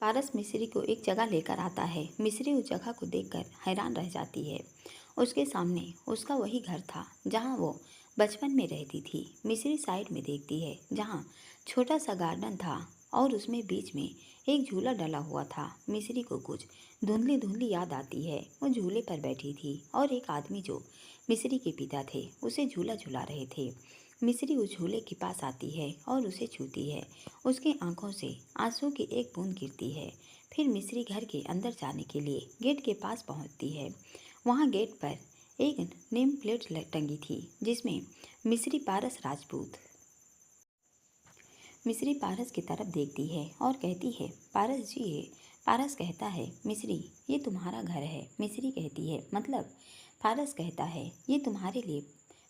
पारस मिस्री को एक जगह लेकर आता है। मिस्री उस जगह को देखकर हैरान रह जाती है। उसके सामने उसका वही घर था जहाँ वो बचपन में रहती थी। मिस्री साइड में देखती है जहाँ छोटा सा गार्डन था और उसमें बीच में एक झूला डला हुआ था। मिस्री को कुछ धुंधली धुंधली याद आती है। वो झूले पर बैठी थी और एक आदमी जो मिस्री के पिता थे उसे झूला झुला रहे थे। मिस्री उस झूले के पास आती है और उसे छूती है। उसकी आंखों से आंसू की एक बूंद गिरती है। फिर मिस्री घर के अंदर जाने के लिए गेट के पास पहुंचती है। वहां गेट पर एक नेम प्लेट टंगी थी जिसमें मिस्री पारस राजपूत। मिस्री पारस की तरफ देखती है और कहती है, पारस जी है। पारस कहता है, मिस्री ये तुम्हारा घर है। मिस्री कहती है, मतलब? पारस कहता है, ये तुम्हारे लिए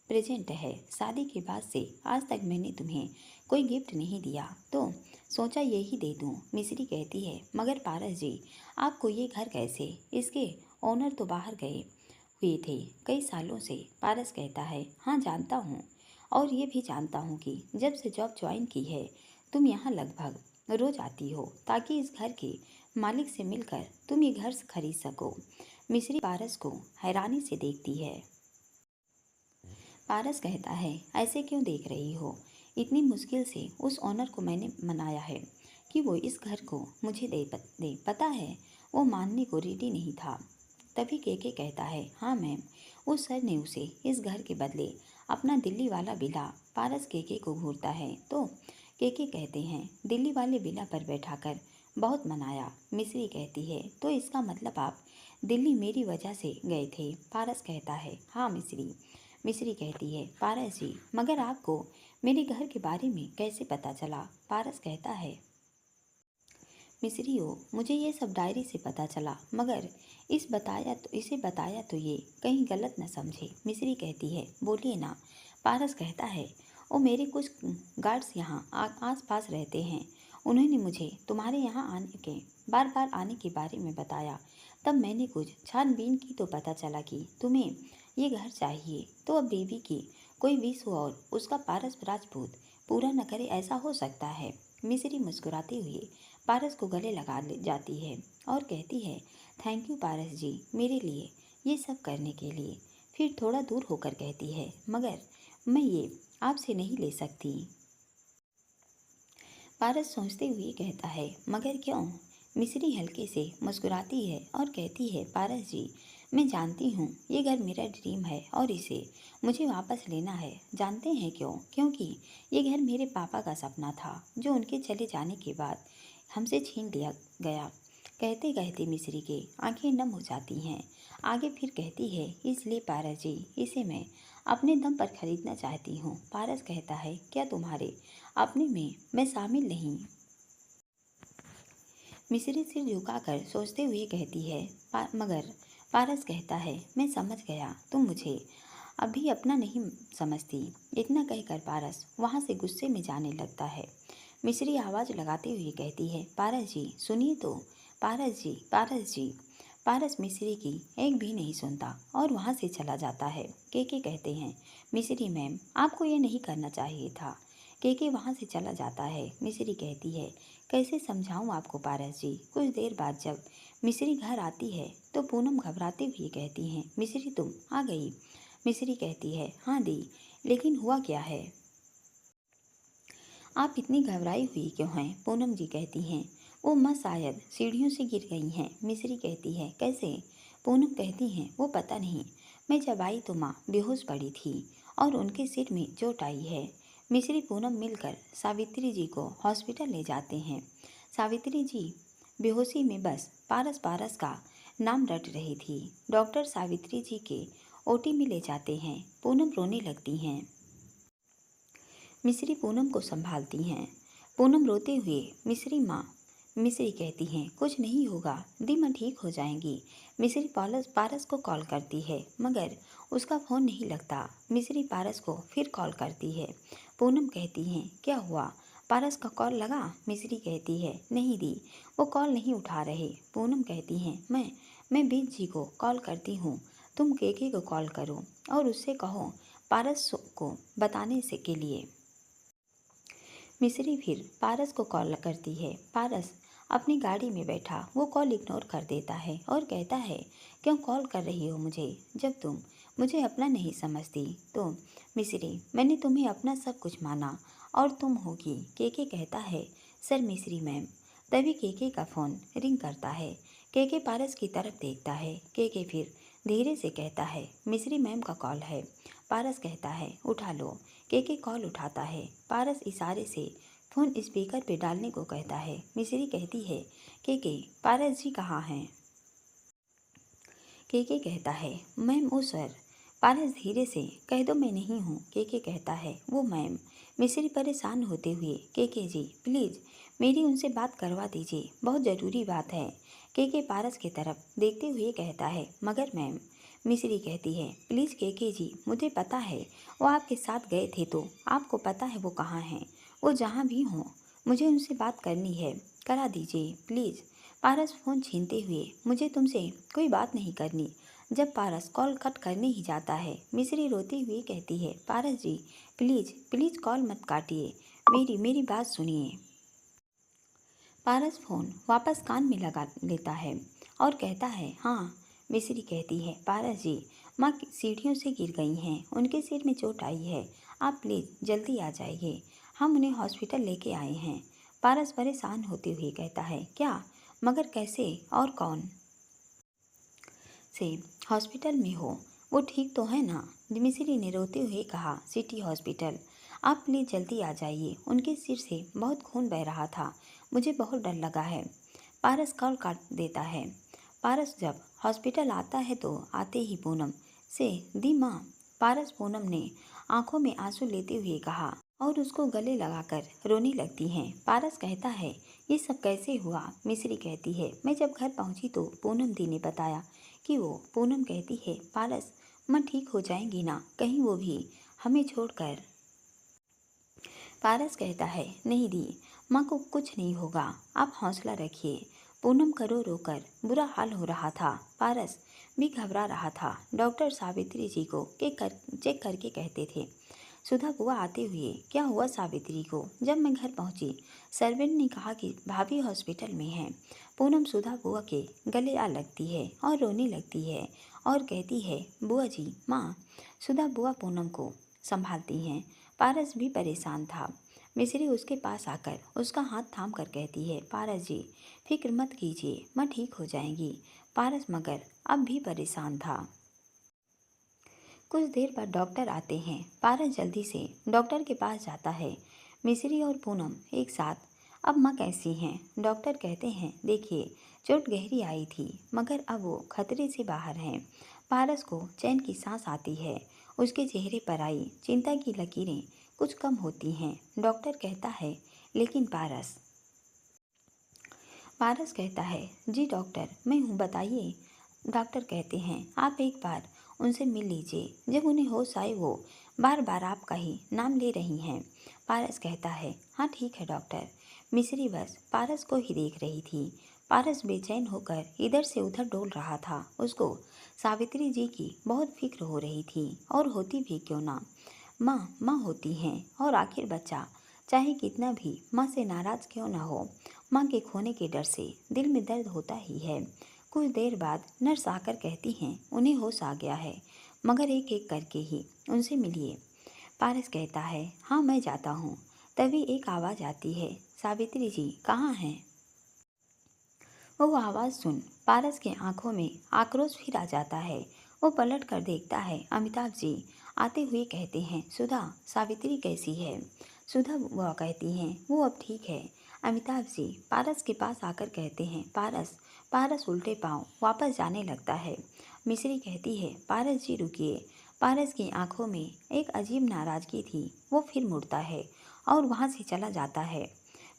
प्रेजेंट है। शादी के बाद से आज तक मैंने तुम्हें कोई गिफ्ट नहीं दिया तो सोचा यही दे दूं। मिस्री कहती है, मगर पारस जी आपको ये घर कैसे? इसके ओनर तो बाहर गए हुए थे कई सालों से। पारस कहता है, हाँ जानता हूँ, और ये भी जानता हूँ कि जब से जॉब ज्वाइन की है तुम यहाँ लगभग रोज आती हो ताकि इस घर के मालिक से मिलकर तुम ये घर खरीद सको। मिस्री पारस को हैरानी से देखती है। पारस कहता है, ऐसे क्यों देख रही हो? इतनी मुश्किल से उस ऑनर को मैंने मनाया है कि वो इस घर को मुझे दे। पता है वो मानने को रेडी नहीं था। तभी केके कहता है, हाँ मैम। उस सर ने उसे इस घर के बदले अपना दिल्ली वाला विला। पारस केके को घूरता है तो केके कहते हैं, दिल्ली वाले विला पर बैठाकर बहुत मनाया। मिस्री कहती है, तो इसका मतलब आप दिल्ली मेरी वजह से गए थे? पारस कहता है, हाँ मिस्री। मिस्री कहती है, पारस जी मगर आपको मेरे घर के बारे में कैसे पता चला? पारस कहता है, मिस्री हो मुझे ये सब डायरी से पता चला, मगर इसे बताया तो ये कहीं गलत न समझे। मिस्री कहती है, बोलिए ना। पारस कहता है, ओ मेरे कुछ गार्ड्स यहाँ आस पास रहते हैं। उन्होंने मुझे तुम्हारे यहाँ बार बार आने के बारे में बताया। तब मैंने कुछ छानबीन की तो पता चला कि तुम्हें ये घर चाहिए। तो अब बेबी की कोई विश हो और उसका पारस राजपूत पूरा न करे, ऐसा हो सकता है? मिस्री मुस्कुराते हुए पारस को गले लगा ले जाती है और कहती है, थैंक यू पारस जी मेरे लिए ये सब करने के लिए। फिर थोड़ा दूर होकर कहती है, मगर मैं ये आपसे नहीं ले सकती। पारस सोचते हुए कहता है, मगर क्यों? मिस्री हल्के से मुस्कुराती है और कहती है, पारस जी मैं जानती हूँ ये घर मेरा ड्रीम है और इसे मुझे वापस लेना है। जानते हैं क्यों? क्योंकि ये घर मेरे पापा का सपना था जो उनके चले जाने के बाद हमसे छीन लिया गया। कहते कहते मिस्री की आंखें नम हो जाती हैं। आगे फिर कहती है, इसलिए पारस जी इसे मैं अपने दम पर खरीदना चाहती हूँ। पारस कहता है, क्या तुम्हारे अपने में मैं शामिल नहीं? मिस्री सिर झुकाकर सोचते हुए कहती है, मगर पारस कहता है, मैं समझ गया तुम मुझे अभी अपना नहीं समझती। इतना कहकर पारस वहाँ से गुस्से में जाने लगता है। मिस्री आवाज़ लगाते हुए कहती है, पारस जी सुनिए तो। पारस जी, पारस जी। पारस मिस्री की एक भी नहीं सुनता और वहाँ से चला जाता है। केके कहते हैं, मिस्री मैम आपको ये नहीं करना चाहिए था। केके वहाँ से चला जाता है। मिस्री कहती है, कैसे समझाऊं आपको पारस जी? कुछ देर बाद जब मिस्री घर आती है तो पूनम घबराते हुए कहती हैं, मिस्री तुम आ गई? मिस्री कहती है, हाँ दी, लेकिन हुआ क्या है? आप इतनी घबराई हुई क्यों हैं? पूनम जी कहती हैं, वो माँ शायद सीढ़ियों से गिर गई हैं। मिस्री कहती है, कैसे? पूनम कहती हैं, वो पता नहीं, मैं जब आई तो माँ बेहोश पड़ी थी और उनके सिर में चोट आई है। मिस्री पूनम मिलकर सावित्री जी को हॉस्पिटल ले जाते हैं। सावित्री जी बेहोशी में बस पारस पारस का नाम रट रही थी। डॉक्टर सावित्री जी के ओटी में ले जाते हैं। पूनम रोने लगती हैं। मिस्री पूनम को संभालती हैं। पूनम रोते हुए, मिस्री माँ। मिस्री कहती हैं, कुछ नहीं होगा दी, माँ ठीक हो जाएंगी। मिस्री पारस को कॉल करती है मगर उसका फ़ोन नहीं लगता। मिस्री पारस को फिर कॉल करती है। पूनम कहती हैं, क्या हुआ? पारस का कॉल लगा? मिस्री कहती है, नहीं दी, वो कॉल नहीं उठा रहे। पूनम कहती हैं, मैं बीज जी को कॉल करती हूँ, तुम केके को कॉल करो और उससे कहो पारस को बताने से के लिए। मिस्री फिर पारस को कॉल करती है। पारस अपनी गाड़ी में बैठा वो कॉल इग्नोर कर देता है और कहता है, क्यों कॉल कर रही हो मुझे जब तुम मुझे अपना नहीं समझती। तो मिस्री, मैंने तुम्हें अपना सब कुछ माना और तुम होगी। केके कहता है, सर मिस्री मैम। तभी केके का फ़ोन रिंग करता है। केके पारस की तरफ देखता है। केके फिर धीरे से कहता है, मिस्री मैम का कॉल है। पारस कहता है, उठा लो। केके कॉल उठाता है। पारस इशारे से फ़ोन स्पीकर पे डालने को कहता है। मिस्री कहती है, केके पारस जी कहाँ हैं? केके कहता है, मैम वो सर। पारस धीरे से, कह दो मैं नहीं हूँ। केके कहता है, वो मैम। मिस्री परेशान होते हुए, केके जी प्लीज़ मेरी उनसे बात करवा दीजिए, बहुत ज़रूरी बात है। केके पारस की तरफ देखते हुए कहता है, मगर मैम। मिस्री कहती है, प्लीज़ केके जी, मुझे पता है वो आपके साथ गए थे, तो आपको पता है वो कहाँ हैं। वो जहाँ भी हों, मुझे उनसे बात करनी है, करा दीजिए प्लीज़। पारस फ़ोन छीनते हुए, मुझे तुमसे कोई बात नहीं करनी। जब पारस कॉल कट करने ही जाता है, मिस्री रोती हुई कहती है, पारस जी प्लीज़ प्लीज़ कॉल मत काटिए, मेरी बात सुनिए। पारस फ़ोन वापस कान में लगा लेता है और कहता है, हाँ। मिस्री कहती है, पारस जी माँ सीढ़ियों से गिर गई हैं, उनके सिर में चोट आई है, आप प्लीज़ जल्दी आ जाइए, हम उन्हें हॉस्पिटल लेके आए हैं। पारस परेशान होते हुए कहता है, क्या, मगर कैसे और कौन से हॉस्पिटल में हो? वो ठीक तो है ना? मिस्री ने रोते हुए कहा, सिटी हॉस्पिटल। आप प्लीज़ जल्दी आ जाइए, उनके सिर से बहुत खून बह रहा था, मुझे बहुत डर लगा है। पारस कॉल काट देता है। पारस जब हॉस्पिटल आता है तो आते ही पूनम से दी माँ। पारस पूनम ने आंखों में आंसू लेते हुए कहा और उसको गले लगाकर रोने लगती हैं। पारस कहता है, ये सब कैसे हुआ? मिस्री कहती है, मैं जब घर पहुंची तो पूनम दी ने बताया कि वो। पूनम कहती है, पारस माँ ठीक हो जाएंगी ना, कहीं वो भी हमें छोड़कर? पारस कहता है, नहीं दी, माँ को कुछ नहीं होगा, आप हौसला रखिए। पूनम का रो रो कर बुरा हाल हो रहा था। पारस भी घबरा रहा था। डॉक्टर सावित्री जी को चेक करके कहते थे, सुधा बुआ आते हुए, क्या हुआ सावित्री को? जब मैं घर पहुंची, सर्वेंट ने कहा कि भाभी हॉस्पिटल में हैं। पूनम सुधा बुआ के गले आ लगती है और रोने लगती है और कहती है, बुआ जी माँ। सुधा बुआ पूनम को संभालती हैं। पारस भी परेशान था। मिस्री उसके पास आकर उसका हाथ थाम कर कहती है, पारस जी फिक्र मत कीजिए, माँ ठीक हो जाएंगी। पारस मगर अब भी परेशान था। कुछ देर बाद डॉक्टर आते हैं। पारस जल्दी से डॉक्टर के पास जाता है। मिस्री और पूनम एक साथ, अब माँ कैसी हैं? डॉक्टर कहते हैं, देखिए चोट गहरी आई थी, मगर अब वो खतरे से बाहर हैं। पारस को चैन की सांस आती है। उसके चेहरे पर आई चिंता की लकीरें कुछ कम होती हैं। डॉक्टर कहता है, लेकिन पारस। पारस कहता है, जी डॉक्टर मैं हूँ, बताइए। डॉक्टर कहते हैं, आप एक बार उनसे मिल लीजिए। जब उन्हें होश आए वो बार बार आपका ही नाम ले रही हैं। पारस कहता है, हाँ ठीक है डॉक्टर। मिस्री बस पारस को ही देख रही थी। पारस बेचैन होकर इधर से उधर डोल रहा था। उसको सावित्री जी की बहुत फिक्र हो रही थी, और होती भी क्यों ना। माँ माँ होती हैं, और आखिर बच्चा चाहे कितना भी माँ से नाराज़ क्यों ना हो, माँ के खोने के डर से दिल में दर्द होता ही है। कुछ देर बाद नर्स आकर कहती हैं, उन्हें होश आ गया है, मगर एक एक करके ही उनसे मिलिए। पारस कहता है, हाँ मैं जाता हूँ। तभी एक आवाज़ आती है, सावित्री जी कहाँ हैं? वो आवाज़ सुन पारस के आंखों में आक्रोश फिर आ जाता है। वो पलट कर देखता है, अमिताभ जी आते हुए कहते हैं, सुधा सावित्री कैसी है? सुधा वह कहती हैं, वो अब ठीक है। अमिताभ जी पारस के पास आकर कहते हैं, पारस। पारस उल्टे पांव वापस जाने लगता है। मिस्री कहती है, पारस जी रुकिए। पारस की आंखों में एक अजीब नाराज़गी थी। वो फिर मुड़ता है और वहाँ से चला जाता है।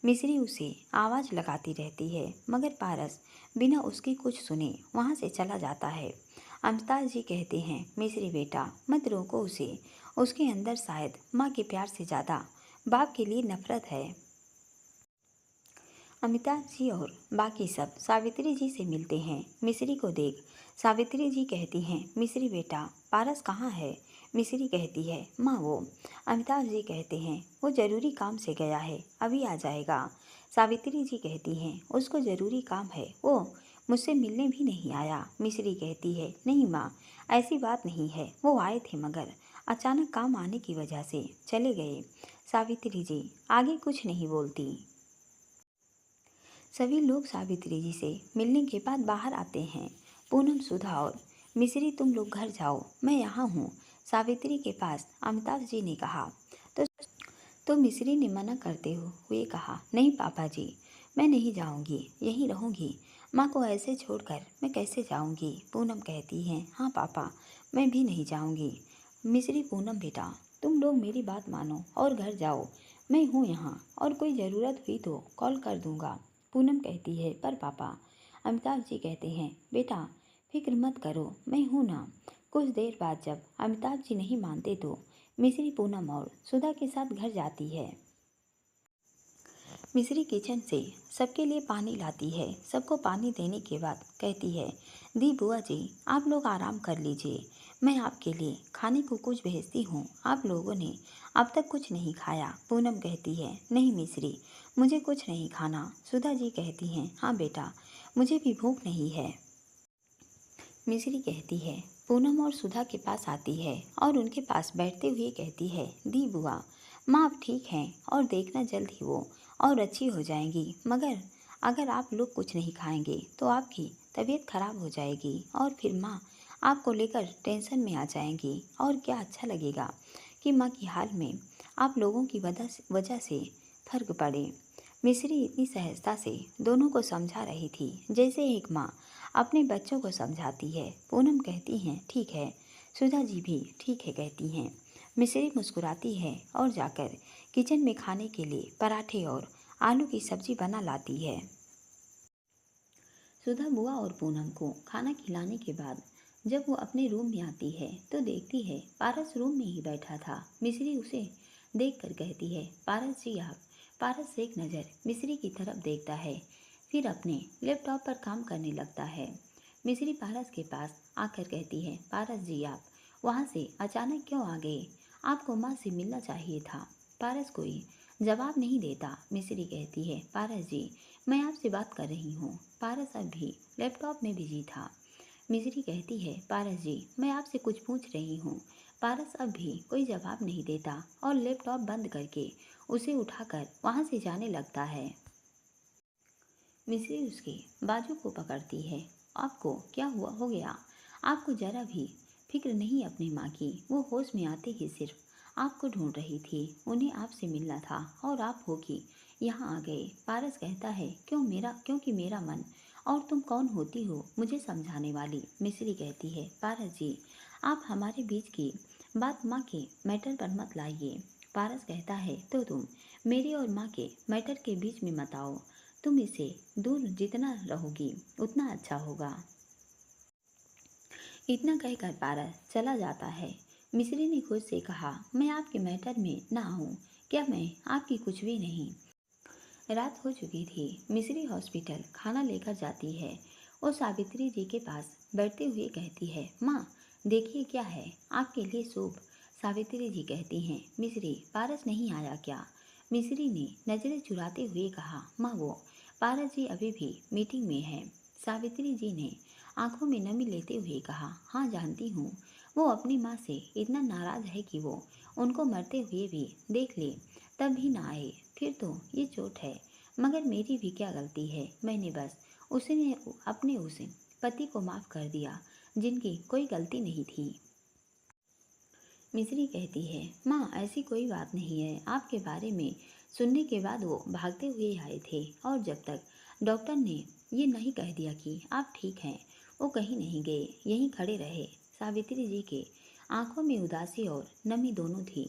मिस्री उसे आवाज़ लगाती रहती है, मगर पारस बिना उसके कुछ सुने वहाँ से चला जाता है। अमिताभ जी कहते हैं, मिस्री बेटा मत रोको उसे, उसके अंदर शायद माँ के प्यार से ज़्यादा बाप के लिए नफरत है। अमिताभ जी और बाकी सब सावित्री जी से मिलते हैं। मिस्री को देख सावित्री जी कहती हैं, मिस्री बेटा पारस कहाँ है? मिस्री कहती है, माँ वो। अमिताभ जी कहते हैं, वो ज़रूरी काम से गया है, अभी आ जाएगा। सावित्री जी कहती हैं, उसको ज़रूरी काम है, वो मुझसे मिलने भी नहीं आया। मिश्री कहती है, नहीं माँ, ऐसी बात नहीं है, वो आए थे मगर अचानक काम आने की वजह से चले गए। सावित्री जी आगे कुछ नहीं बोलती। सभी लोग सावित्री जी से मिलने के बाद बाहर आते हैं। पूनम, सुधा और मिश्री, तुम लोग घर जाओ, मैं यहाँ हूँ, सावित्री के पास अमिताभ जी ने कहा। तो मिश्री ने मना करते हुए कहा, नहीं पापा जी, मैं नहीं जाऊँगी, यहीं रहूँगी। माँ को ऐसे छोड़कर मैं कैसे जाऊँगी? पूनम कहती हैं, हाँ पापा, मैं भी नहीं जाऊँगी। मिश्री, पूनम बेटा, तुम लोग मेरी बात मानो और घर जाओ, मैं हूँ यहाँ, और कोई ज़रूरत हुई तो कॉल कर दूँगा। पूनम कहती है, पर पापा। अमिताभ जी कहते हैं, बेटा फिक्र मत करो, मैं हूँ ना। कुछ देर बाद जब अमिताभ जी नहीं मानते तो मिश्री पूनम और सुधा के साथ घर जाती है। मिश्री किचन से सबके लिए पानी लाती है। सबको पानी देने के बाद कहती है, दी बुआ जी, आप लोग आराम कर लीजिए, मैं आपके लिए खाने को कुछ भेजती हूँ। आप लोगों ने अब तक कुछ नहीं खाया। पूनम कहती है, नहीं मिश्री, मुझे कुछ नहीं खाना। सुधा जी कहती हैं, हाँ बेटा, मुझे भी भूख नहीं है। मिश्री कहती है, पूनम और सुधा के पास आती है और उनके पास बैठते हुए कहती है, दी बुआ, माँ अब ठीक हैं और देखना जल्द ही वो और अच्छी हो जाएंगी, मगर अगर आप लोग कुछ नहीं खाएंगे तो आपकी तबीयत खराब हो जाएगी और फिर माँ आपको लेकर टेंशन में आ जाएंगी और क्या अच्छा लगेगा कि माँ की हाल में आप लोगों की वजह से फर्क पड़े। मिश्री इतनी सहजता से दोनों को समझा रही थी जैसे एक माँ अपने बच्चों को समझाती है। पूनम कहती हैं, ठीक है। सुधा जी भी ठीक है कहती हैं। मिश्री मुस्कुराती है और जाकर किचन में खाने के लिए पराठे और आलू की सब्जी बना लाती है। सुधा बुआ और पूनम को खाना खिलाने के बाद जब वो अपने रूम में आती है तो देखती है पारस रूम में ही बैठा था। मिश्री उसे देखकर कहती है, पारस जी आप। पारस एक नज़र मिश्री की तरफ देखता है, फिर अपने लैपटॉप पर काम करने लगता है। मिश्री पारस के पास आकर कहती है, पारस जी आप वहाँ से अचानक क्यों आ गए? आपको माँ से मिलना चाहिए था। पारस कोई जवाब नहीं देता। मिश्री कहती है, पारस जी, मैं आपसे बात कर रही हूँ। पारस अब भी लैपटॉप में बिजी था। मिश्री कहती है, पारस जी, मैं आपसे कुछ पूछ रही हूँ। पारस अब भी कोई जवाब नहीं देता और लैपटॉप बंद करके उसे उठाकर वहाँ से जाने लगता है। मिश्री उसके बाजू को पकड़ती है। आपको क्या हुआ हो गया? आपको जरा भी फिक्र नहीं अपनी माँ की? वो होश में आते ही सिर्फ आपको ढूंढ रही थी, उन्हें आपसे मिलना था और आप होगी यहाँ आ गए। पारस कहता है, क्योंकि मेरा मन। और तुम कौन होती हो मुझे समझाने वाली? मिश्री कहती है, पारस जी, आप हमारे बीच की बात माँ के मैटर पर मत लाइए। पारस कहता है, तो तुम मेरे और माँ के मैटर के बीच में मत आओ। तुम इसे दूर जितना रहोगी उतना अच्छा होगा। इतना कहकर पारस चला जाता है। मिश्री ने खुद से कहा, मैं आपके मैटर में ना आऊँ, क्या मैं आपकी कुछ भी नहीं। रात हो चुकी थी। मिश्री हॉस्पिटल खाना लेकर जाती है। वो सावित्री जी के पास बैठते हुए कहती है, माँ देखिए क्या है आपके लिए सूप। सावित्री जी कहती हैं, मिश्री, पारस नहीं आया क्या? मिश्री ने नजरें चुराते हुए कहा, माँ वो पारस जी अभी भी मीटिंग में है। सावित्री जी ने आंखों में नमी लेते हुए कहा, हाँ जानती हूँ, वो अपनी माँ से इतना नाराज़ है कि वो उनको मरते हुए भी देख ले तब भी ना आए। फिर तो ये चोट है, मगर मेरी भी क्या गलती है? मैंने बस उसने अपने उस पति को माफ़ कर दिया जिनकी कोई गलती नहीं थी। मिश्री कहती है, माँ ऐसी कोई बात नहीं है। आपके बारे में सुनने के बाद वो भागते हुए आए थे और जब तक डॉक्टर ने ये नहीं कह दिया कि आप ठीक हैं, वो कहीं नहीं गए, यहीं खड़े रहे। सावित्री जी के आंखों में उदासी और नमी दोनों थी।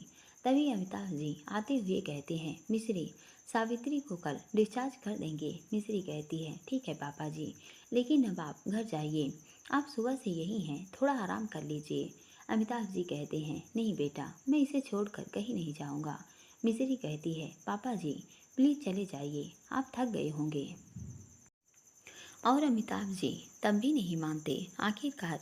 तभी अमिताभ जी आते हुए कहते हैं, मिश्री, सावित्री को कल डिस्चार्ज कर देंगे। मिश्री कहती है, ठीक है पापा जी, लेकिन अब आप घर जाइए, आप सुबह से यहीं हैं, थोड़ा आराम कर लीजिए। अमिताभ जी कहते हैं, नहीं बेटा, मैं इसे छोड़कर कहीं नहीं जाऊंगा। मिश्री कहती है, पापा जी प्लीज़ चले जाइए, आप थक गए होंगे। और अमिताभ जी तब भी नहीं मानते। आखिरकार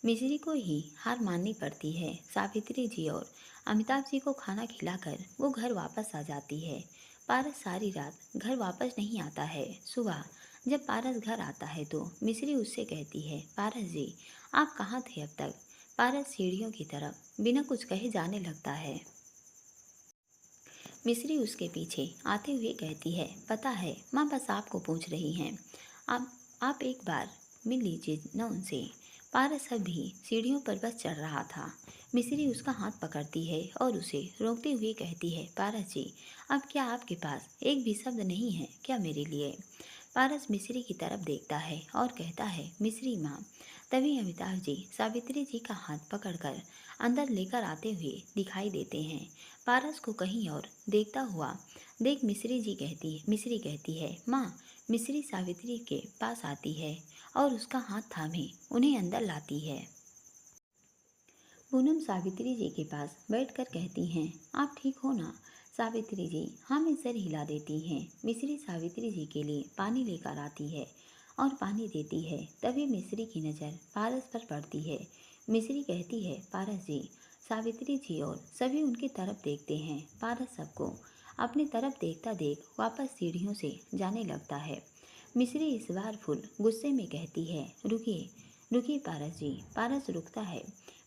मिश्री को ही हार माननी पड़ती है। सावित्री जी और अमिताभ जी को खाना खिलाकर वो घर वापस आ जाती है। पारस सारी रात घर वापस नहीं आता है। सुबह जब पारस घर आता है तो मिस्री उससे कहती है, पारस जी आप कहाँ थे अब तक? पारस सीढ़ियों की तरफ बिना कुछ कहे जाने लगता है। मिस्री उसके पीछे आते हुए कहती है, पता है माँ बस आपको पूछ रही हैं। आप एक बार मिल लीजिए न उनसे। पारस अब भी सीढ़ियों पर बस चढ़ रहा था। मिस्री उसका हाथ पकड़ती है और उसे रोकते हुए कहती है, पारस जी अब क्या आपके पास एक भी शब्द नहीं है क्या मेरे लिए? पारस मिस्री की तरफ देखता है और कहता है, मिस्री माँ। तभी अमिताभ जी सावित्री जी का हाथ पकड़कर अंदर लेकर आते हुए दिखाई देते हैं। पारस को कहीं और देखता हुआ देख मिस्री कहती है, माँ। मिस्री सावित्री के पास आती है और उसका हाथ थामे उन्हें अंदर लाती है। पूनम सावित्री जी के पास बैठकर कहती हैं, आप ठीक हो ना? सावित्री जी हाँ में सर हिला देती हैं। मिस्री सावित्री जी के लिए पानी लेकर आती है और पानी देती है। तभी मिस्री की नज़र पारस पर पड़ती है। मिस्री कहती है, पारस जी। सावित्री जी और सभी उनकी तरफ देखते हैं। पारस सबको अपनी तरफ देखता देख वापस सीढ़ियों से जाने लगता है। मिस्री इस बार फुल गुस्से में कहती है, रुकिए रुकिए पारस जी। पारस रुकता है।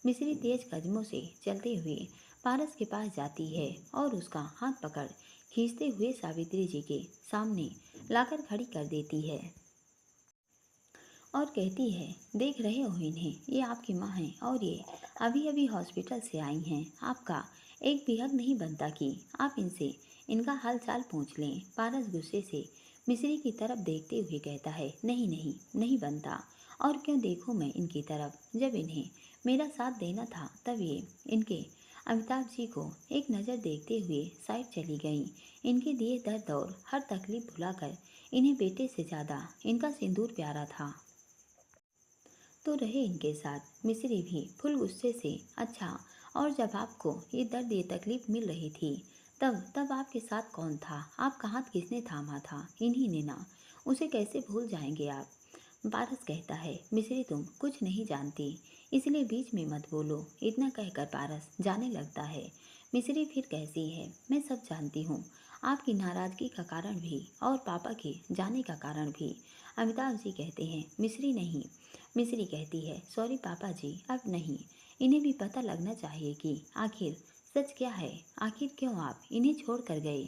मिस्री तेज कदमों से चलते हुए पारस के पास जाती है और उसका हाथ पकड़ खींचते हुए सावित्री जी के सामने लाकर खड़ी कर देती है और कहती है, देख रहे हो इन्हें, ये आपकी माँ हैं और ये अभी अभी हॉस्पिटल से आई हैं। आपका एक भी हक नहीं बनता कि आप इनसे इनका हाल चाल पूछ लें। पारस गुस्से से मिस्री की तरफ देखते हुए कहता है, नहीं नहीं नहीं बनता। और क्यों देखूं मैं इनकी तरफ? जब इन्हें मेरा साथ देना था तब ये इनके अमिताभ जी को एक नज़र देखते हुए साइड चली गईं। इनके दिए दर्द और हर तकलीफ भुलाकर इन्हें बेटे से ज़्यादा इनका सिंदूर प्यारा था। तो रहे इनके साथ। मिस्री भी फुल गुस्से से, अच्छा और जब आपको ये दर्द ये तकलीफ मिल रही थी तब तब आपके साथ कौन था? आपका हाथ किसने थामा था? इन्हीं ने ना। उसे कैसे भूल जाएंगे आप? पारस कहता है, मिस्री तुम कुछ नहीं जानती इसलिए बीच में मत बोलो। इतना कहकर पारस जाने लगता है। मिस्री फिर कहती है, मैं सब जानती हूँ, आपकी नाराज़गी का कारण भी और पापा के जाने का कारण भी। अमिताभ जी कहते हैं, मिस्री नहीं। मिस्री कहती है, सॉरी पापा जी अब नहीं। इन्हें भी पता लगना चाहिए कि आखिर सच क्या है। आखिर क्यों आप इन्हें छोड़ कर गए?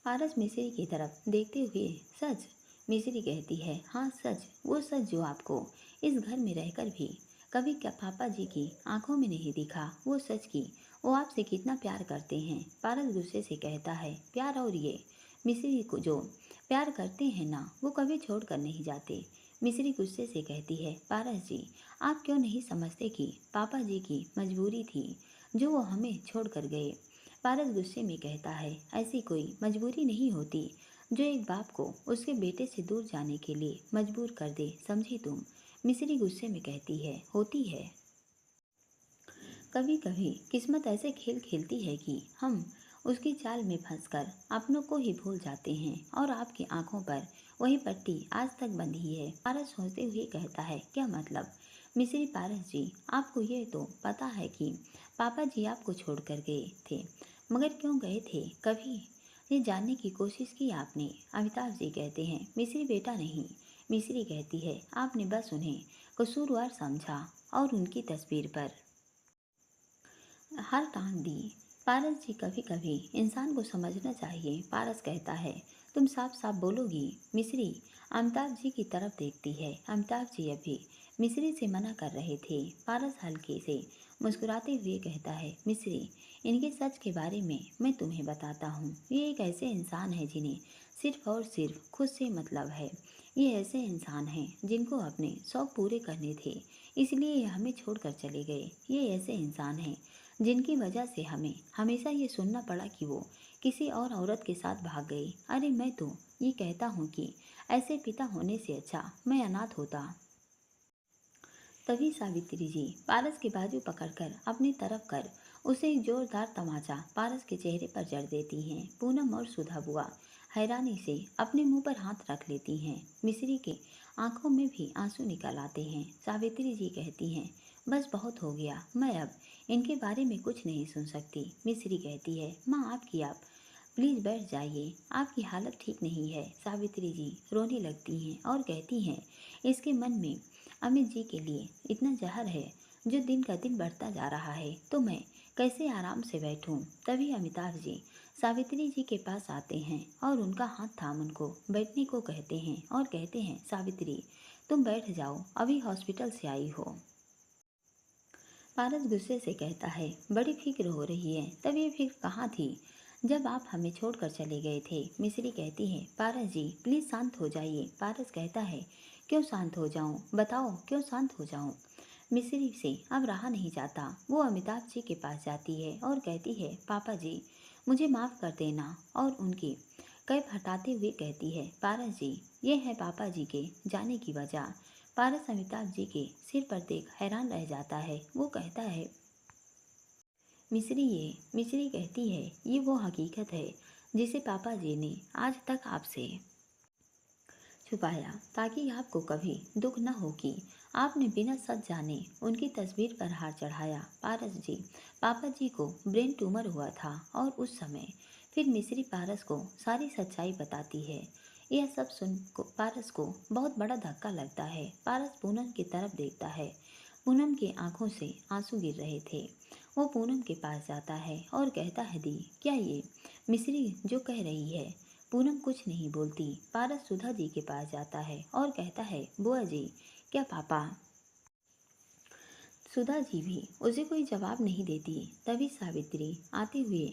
पारस मिस्री की तरफ देखते हुए, सच? मिस्री कहती है, हाँ सच, वो सच जो आपको इस घर में रहकर भी कभी क्या पापा जी की आंखों में नहीं दिखा। वो सच की वो आपसे कितना प्यार करते हैं। पारस गुस्से से कहता है, प्यार और ये मिस्री को जो प्यार करते हैं ना वो कभी छोड़ कर नहीं जाते। मिस्री गुस्से से कहती है, पारस जी आप क्यों नहीं समझते कि पापा जी की मजबूरी थी जो वो हमें छोड़ कर गए? पारस गुस्से में कहता है, ऐसी कोई मजबूरी नहीं होती जो एक बाप को उसके बेटे से दूर जाने के लिए मजबूर कर दे, समझी तुम? मिस्री गुस्से में कहती है, होती है। कभी कभी किस्मत ऐसे खेल खेलती है कि हम उसकी चाल में फंसकर अपनों को ही भूल जाते हैं और आपकी आंखों पर वही पट्टी आज तक बंधी है। पारस सोचते हुए कहता है, क्या मतलब? मिस्री, पारस जी आपको ये तो पता है कि पापा जी आपको छोड़कर गए थे, मगर क्यों गए थे? कभी ये जानने की कोशिश की आपने? अमिताभ जी कहते हैं, मिस्री बेटा नहीं। मिस्री कहती है, आपने बस उन्हें कसूरवार समझा और उनकी तस्वीर पर हार टांग दी। पारस जी कभी कभी इंसान को समझना चाहिए। पारस कहता है, तुम साफ साफ बोलोगी? मिस्री अमिताभ जी की तरफ देखती है। अमिताभ जी अभी मिस्री से मना कर रहे थे। पारस हल्के से मुस्कुराते हुए कहता है, मिस्री इनके सच के बारे में मैं तुम्हें बताता हूँ। ये एक ऐसे इंसान है जिन्हें सिर्फ और सिर्फ खुद से मतलब है। ये ऐसे इंसान हैं जिनको अपने शौक पूरे करने थे, इसलिए ये हमें छोड़कर चले गए। ये ऐसे इंसान हैं जिनकी वजह से हमें हमेशा ये सुनना पड़ा कि वो किसी और औरत के साथ भाग गई। अरे मैं तो ये कहता हूँ कि ऐसे पिता होने से अच्छा मैं अनाथ होता। तभी सावित्री जी पारस के बाजू पकड़कर अपनी तरफ कर उसे एक जोरदार तमाचा पारस के चेहरे पर जड़ देती हैं। पूनम और सुधा बुआ हैरानी से अपने मुंह पर हाथ रख लेती हैं। मिस्री के आंखों में भी आंसू निकल आते हैं। सावित्री जी कहती हैं, बस बहुत हो गया, मैं अब इनके बारे में कुछ नहीं सुन सकती। मिस्री कहती है, माँ आपकी आप प्लीज़ बैठ जाइए, आपकी हालत ठीक नहीं है। सावित्री जी रोने लगती हैं और कहती हैं, इसके मन में अमित जी के लिए इतना जहर है जो दिन का दिन बढ़ता जा रहा है, तो मैं कैसे आराम से बैठूं। तभी अमिताभ जी सावित्री जी के पास आते हैं और उनका हाथ थाम उनको बैठने को कहते हैं और कहते हैं, सावित्री तुम बैठ जाओ, अभी हॉस्पिटल से आई हो। पारस गुस्से से कहता है, बड़ी फिक्र हो रही है, तब ये फिक्र कहाँ थी जब आप हमें छोड़कर चले गए थे। मिश्री कहती है, पारस जी प्लीज़ शांत हो जाइए। पारस कहता है, क्यों शांत हो जाऊं, बताओ क्यों शांत हो जाऊं। मिश्री से अब रहा नहीं जाता, वो अमिताभ जी के पास जाती है और कहती है, पापा जी मुझे माफ़ कर देना, और उनकी कैप हटाते हुए कहती है, पारस जी ये है पापा जी के जाने की वजह। पारस अमिताभ जी के सिर पर देख हैरान रह जाता है। वो कहता है, मिश्री कहती है, ये वो हकीकत है जिसे पापा जी ने आज तक आपसे छुपाया, ताकि आपको कभी दुख न हो कि आपने बिना सच जाने उनकी तस्वीर पर हार चढ़ाया। पारस जी पापा जी को ब्रेन ट्यूमर हुआ था और उस समय फिर मिश्री पारस को सारी सच्चाई बताती है। यह सब सुन को पारस को बहुत बड़ा धक्का लगता है। पारस पूनम की तरफ देखता है। पूनम की आंखों से आंसू गिर रहे थे। वो पूनम के पास जाता है और कहता है, दी क्या ये मिश्री जो कह रही है। पूनम कुछ नहीं बोलती। पारस सुधा जी के पास जाता है और कहता है, बुआ जी क्या पापा। सुधा जी भी उसे कोई जवाब नहीं देती। तभी सावित्री आते हुए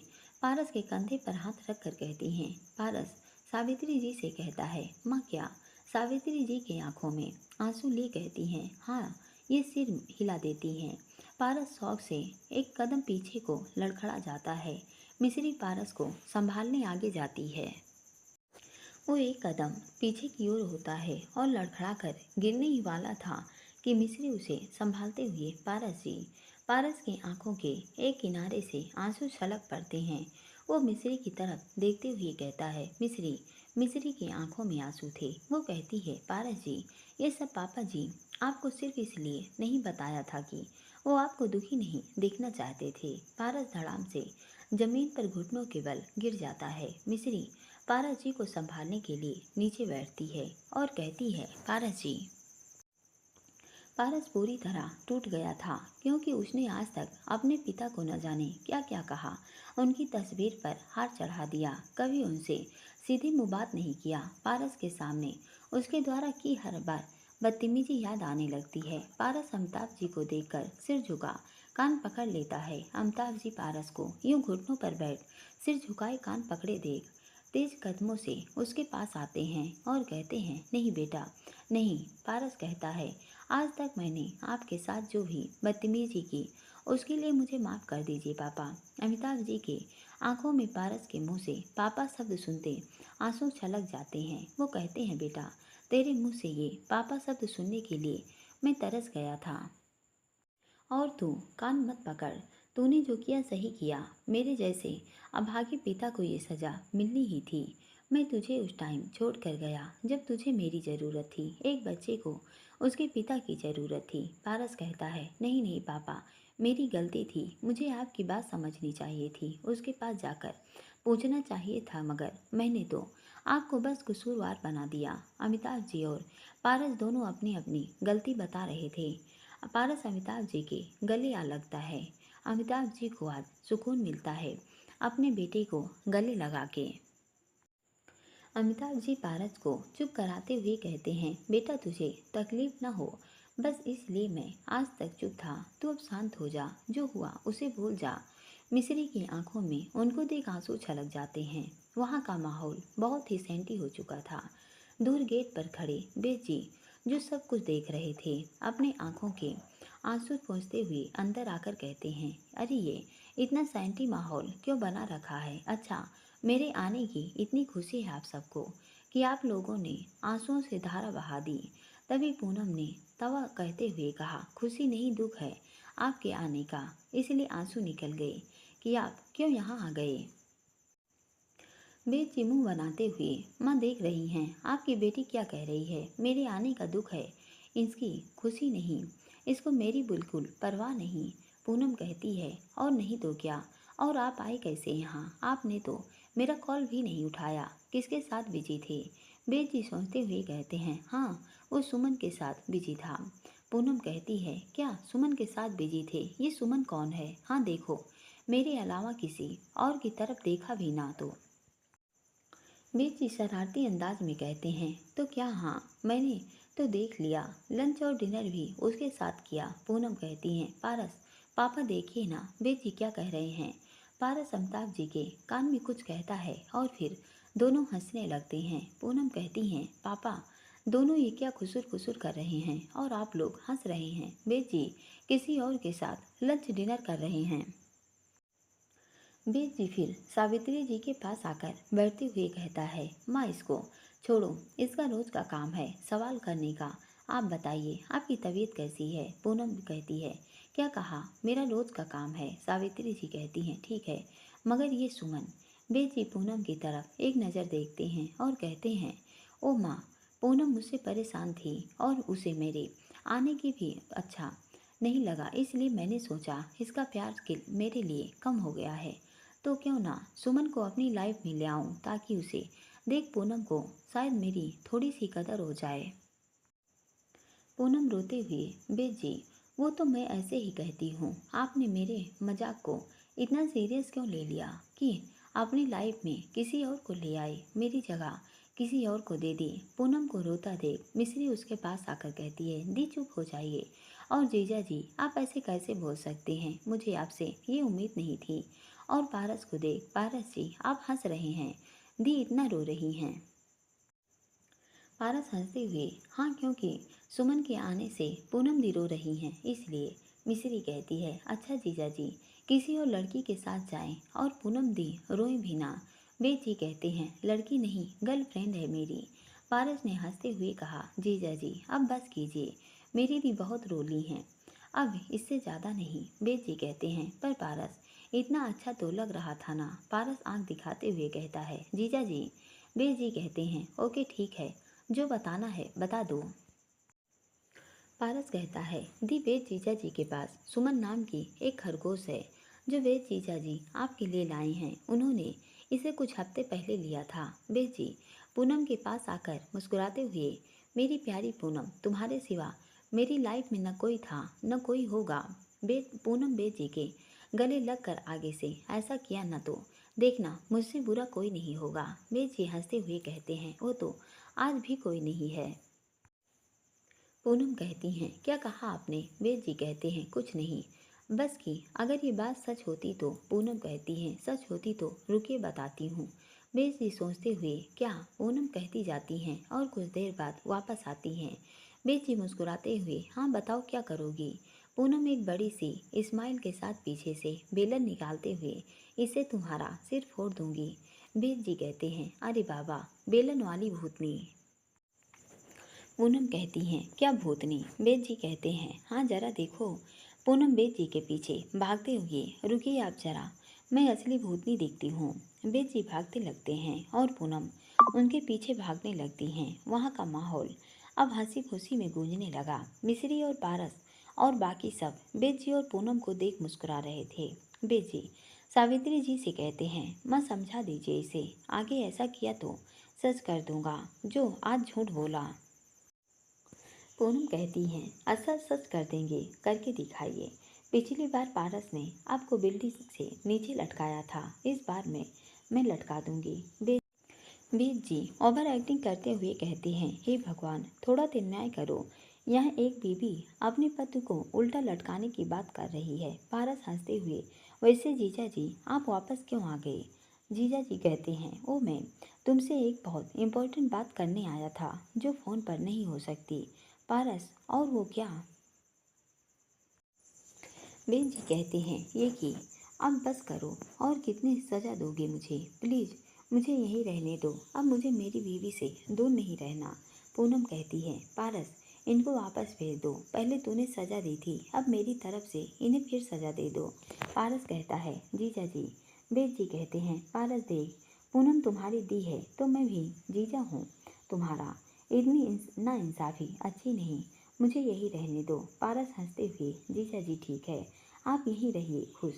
पारस के कंधे पर हाथ रख कर कहती हैं, पारस सावित्री जी से कहता है, माँ क्या। सावित्री जी की आंखों में आंसू ले कहती हैं, हाँ। ये सिर हिला देती हैं। पारस शौक से एक कदम पीछे को लड़खड़ा जाता है। मिश्री पारस को संभालने आगे जाती है। वो एक कदम पीछे की ओर होता है और लड़खड़ा कर गिरने ही वाला था कि मिश्री उसे संभालते हुए, पारस की आंखों के एक किनारे से आंसू छलक पड़ते हैं। वो मिश्री की तरफ देखते हुए कहता है, मिश्री की आंखों में आंसू थे। वो कहती है, पारस जी ये सब पापा जी आपको सिर्फ इसलिए नहीं बताया था कि वो आपको दुखी नहीं देखना चाहते थे। पारस धड़ाम से जमीन पर घुटनों के बल गिर जाता है। मिश्री पारस जी को संभालने के लिए नीचे बैठती है और कहती है, पारस जी। पारस पूरी तरह टूट गया था, क्योंकि उसने आज तक अपने पिता को न जाने क्या क्या कहा। उनकी तस्वीर पर हार चढ़ा दिया, कभी उनसे सीधे मुंह बात नहीं किया। पारस के सामने उसके द्वारा की हर बार बदतमीजी याद आने लगती है। पारस अमिताभ जी को देखकर सिर झुका कान पकड़ लेता है। अमिताभ जी पारस को यूं घुटनों पर बैठ सिर झुकाए कान पकड़े देख तेज कदमों से उसके पास आते हैं और कहते हैं, नहीं बेटा नहीं। पारस कहता है, आज तक मैंने आपके साथ जो भी बदतमीजी की उसके लिए मुझे माफ़ कर दीजिए पापा। अमिताभ जी के आंखों में पारस के मुंह से पापा शब्द सुनते आंसू छलक जाते हैं। वो कहते हैं, बेटा तेरे मुंह से ये पापा शब्द सुनने के लिए मैं तरस गया था। और तू कान मत पकड़, तूने जो किया सही किया। मेरे जैसे अभागे पिता को ये सज़ा मिलनी ही थी। मैं तुझे उस टाइम छोड़ कर गया जब तुझे मेरी ज़रूरत थी। एक बच्चे को उसके पिता की ज़रूरत थी। पारस कहता है, नहीं नहीं पापा, मेरी गलती थी, मुझे आपकी बात समझनी चाहिए थी, उसके पास जाकर पूछना चाहिए था, मगर मैंने तो आपको बस कसूरवार बना दिया। अमिताभ जी और पारस दोनों अपनी अपनी गलती बता रहे थे। पारस अमिताभ जी के गले आ लगता है। अमिताभ जी को आज सुकून मिलता है अपने बेटे को गले लगा के। अमिताभ जी पारस को चुप कराते हुए कहते हैं, बेटा तुझे तकलीफ न हो, बस इसलिए मैं आज तक चुप था। तू अब शांत हो जा, जो हुआ उसे भूल जा। मिश्री की आंखों में उनको देख आंसू छलक जाते हैं। वहाँ का माहौल बहुत ही सैंटी हो चुका था। दूर गेट पर खड़े बेस जी जो सब कुछ देख रहे थे, अपने आंखों के आंसू पोंछते हुए अंदर आकर कहते हैं, अरे ये इतना सैंटी माहौल क्यों बना रखा है। अच्छा मेरे आने की इतनी खुशी है आप सबको कि आप लोगों ने आंसुओं से धारा बहा दी। तभी पूनम ने तवा कहते हुए कहा, खुशी नहीं दुख है आपके आने का, इसलिए आंसू निकल गए कि आप क्यों यहाँ आ गए। बेची मुंह बनाते हुए, माँ देख रही हैं आपकी बेटी क्या कह रही है। मेरे आने का दुख है, इसकी खुशी नहीं, इसको मेरी बिल्कुल परवाह नहीं। पूनम कहती है, और नहीं तो क्या, और आप आए कैसे यहाँ। आपने तो मेरा कॉल भी नहीं उठाया। किसके साथ बिजी थे? बेद जी सोचते हुए कहते हैं, हाँ, वो सुमन के साथ बिजी था। पूनम कहती है, क्या सुमन के साथ बिजी थे? ये सुमन कौन है? हाँ देखो, मेरे अलावा किसी और की तरफ देखा भी ना तो। बेद जी शरारती अंदाज में कहते हैं, तो क्या? हाँ, मैंने तो देख लिया। लंच और डिनर भी उसके साथ किया। पूनम कहती हैं, पारस, पापा देखिए ना, बेद जी क्या कह रहे हैं। पारस अमिताभ जी के कान में कुछ कहता है और फिर दोनों हंसने लगते हैं। पूनम कहती हैं, पापा, दोनों ये क्या खुसुर खुसुर कर रहे हैं और आप लोग हंस रहे हैं? बेद जी किसी और के साथ लंच डिनर कर रहे हैं। बेद जी फिर सावित्री जी के पास आकर बैठते हुए कहता है, माँ इसको छोड़ो, इसका रोज का काम है सवाल करने का। आप बताइए, आपकी तबीयत कैसी है? पूनम कहती है, क्या कहा? मेरा रोज का काम है। सावित्री जी कहती हैं, ठीक है, मगर ये सुमन। बेद जी पूनम की तरफ एक नज़र देखते हैं और कहते हैं, ओ माँ, पूनम मुझसे परेशान थी और उसे मेरे आने की भी अच्छा नहीं लगा, इसलिए मैंने सोचा इसका प्यार मेरे लिए कम हो गया है, तो क्यों ना सुमन को अपनी लाइफ में ले आऊं, ताकि उसे देख पूनम को शायद मेरी थोड़ी सी कदर हो जाए। पूनम रोते हुए, बेद जी, वो तो मैं ऐसे ही कहती हूँ, आपने मेरे मजाक को इतना सीरियस क्यों ले लिया कि अपनी लाइफ में किसी और को ले आए, मेरी जगह किसी और को दे दी। पूनम को रोता देख मिश्री उसके पास आकर कहती है, दी चुप हो जाइए। और जीजा जी, आप ऐसे कैसे बोल सकते हैं? मुझे आपसे ये उम्मीद नहीं थी। और पारस को देख, पारस जी आप हंस रहे हैं, दी इतना रो रही हैं। पारस हंसते हुए, हाँ, क्योंकि सुमन के आने से पूनम दी रो रही हैं, इसलिए। मिश्री कहती है, अच्छा जीजा जी, किसी और लड़की के साथ जाएं और पूनम दी रोए भी ना। बेद जी कहते हैं, लड़की नहीं, गर्लफ्रेंड है मेरी। पारस ने हंसते हुए कहा, जीजा जी अब बस कीजिए, मेरी दी बहुत रोली हैं, अब इससे ज़्यादा नहीं। बेद जी कहते हैं, पर पारस इतना अच्छा तो लग रहा था ना। पारस आंख दिखाते हुए कहता है, जीजा जी। बेद जी कहते हैं, ओके ठीक है, जो बताना है बता दो। पारस कहता है, दी वेद जीजा जी के पास सुमन नाम की एक खरगोश है, जो वेद जीजा जी आपके लिए लाए हैं। उन्होंने इसे कुछ हफ्ते पहले लिया था। वेद जी पूनम के पास आकर मुस्कुराते हुए, मेरी प्यारी पूनम, तुम्हारे सिवा मेरी लाइफ में न कोई था न कोई होगा। बेद पूनम बेद जी के गले लग कर आगे से ऐसा किया न तो देखना मुझसे बुरा कोई नहीं होगा। बेद जी हंसते हुए कहते हैं, वो तो आज भी कोई नहीं है। पूनम कहती हैं, क्या कहा आपने? वेद जी कहते हैं, कुछ नहीं, बस कि अगर ये बात सच होती तो। पूनम कहती हैं, सच होती तो रुकिए बताती हूँ। वेद जी सोचते हुए, क्या? पूनम कहती जाती हैं और कुछ देर बाद वापस आती हैं। वेद जी मुस्कुराते हुए, हाँ बताओ क्या करोगी? पूनम एक बड़ी सी इस्माइल के साथ पीछे से बेलन निकालते हुए, इसे तुम्हारा सिर फोड़ दूंगी। वेद जी कहते हैं, अरे बाबा, बेलन वाली भूतनी। पूनम कहती हैं, क्या भूतनी? बेद जी कहते हैं, हाँ जरा देखो। पूनम बेद जी के पीछे भागते हुए, रुकिए आप जरा, मैं असली भूतनी दिखती हूँ। बेद जी भागते लगते हैं और पूनम उनके पीछे भागने लगती हैं। वहाँ का माहौल अब हंसी खुशी में गूंजने लगा। मिश्री और पारस और बाकी सब बेद जी और पूनम को देख मुस्कुरा रहे थे। बेद जी सावित्री जी से कहते हैं, माँ समझा दीजिए इसे, आगे ऐसा किया तो सच कर दूंगा जो आज झूठ बोला। पूनम कहती हैं, अच्छा सच कर देंगे, करके दिखाइए। पिछली बार पारस ने आपको बिल्डिंग से नीचे लटकाया था, इस बार मैं लटका दूंगी। वेद जी ओवर एक्टिंग करते हुए कहते हैं, हे भगवान, थोड़ा तो न्याय करो। यहाँ एक बीबी अपने पति को उल्टा लटकाने की बात कर रही है। पारस हंसते हुए, वैसे जीजा जी आप वापस क्यों आ गए? जीजा जी कहते हैं, ओ मैं तुमसे एक बहुत इम्पोर्टेंट बात करने आया था, जो फ़ोन पर नहीं हो सकती। पारस, और वो क्या? बेन जी कहते हैं, ये कि अब बस करो, और कितनी सज़ा दोगे मुझे? प्लीज़ मुझे यहीं रहने दो, अब मुझे मेरी बीवी से दूर नहीं रहना। पूनम कहती है, पारस इनको वापस भेज दो, पहले तूने सज़ा दी थी, अब मेरी तरफ से इन्हें फिर सज़ा दे दो। पारस कहता है, जीजा जी। बेद जी कहते हैं, पारस देख, पूनम तुम्हारी दी है तो मैं भी जीजा हूँ तुम्हारा, इतनी ना इंसाफी अच्छी नहीं, मुझे यही रहने दो। पारस हंसते हुए, जीजा जी ठीक है, आप यहीं रहिए खुश।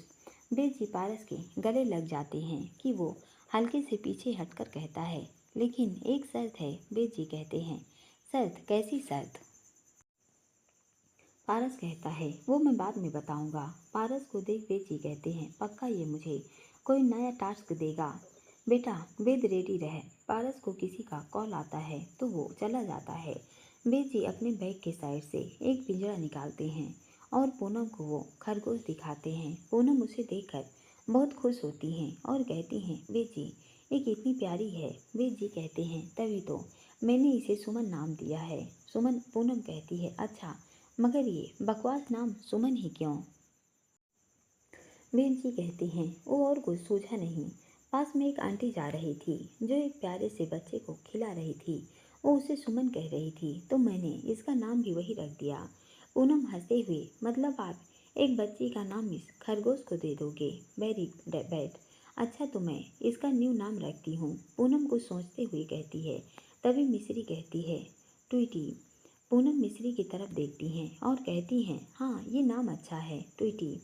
बेद जी पारस के गले लग जाते हैं कि वो हल्के से पीछे हटकर कहता है, लेकिन एक शर्त है, वेद जी कहते हैं। शर्त? कैसी शर्त? पारस कहता है, वो मैं बाद में बताऊंगा। पारस को देख वेद जी कहते हैं, पक्का ये मुझे कोई नया टास्क देगा। बेटा वेद रेडी रहे। पारस को किसी का कॉल आता है तो वो चला जाता है। वेद जी अपने बैग के साइड से एक पिंजरा निकालते हैं और पूनम को वो खरगोश दिखाते हैं। पूनम उसे देखकर बहुत खुश होती हैं और कहती हैं, वेद जी ये कितनी प्यारी है। वेद जी कहते हैं, तभी तो मैंने इसे सुमन नाम दिया है। सुमन? पूनम कहती है, अच्छा मगर ये बकवास नाम सुमन ही क्यों? वेद जी कहते हैं, वो और कुछ सूझा नहीं। पास में एक आंटी जा रही थी जो एक प्यारे से बच्चे को खिला रही थी। वो उसे सुमन कह रही थी तो मैंने इसका नाम भी वही रख दिया। पूनम हंसते हुए, मतलब आप एक बच्ची का नाम इस खरगोश को दे दोगे? Very bad. अच्छा तो मैं इसका न्यू नाम रखती हूँ। पूनम को सोचते हुए कहती है। तभी मिश्री कहती है, ट्वीटी। पूनम मिश्री की तरफ देखती हैं और कहती हैं, हाँ ये नाम अच्छा है, ट्वीटी।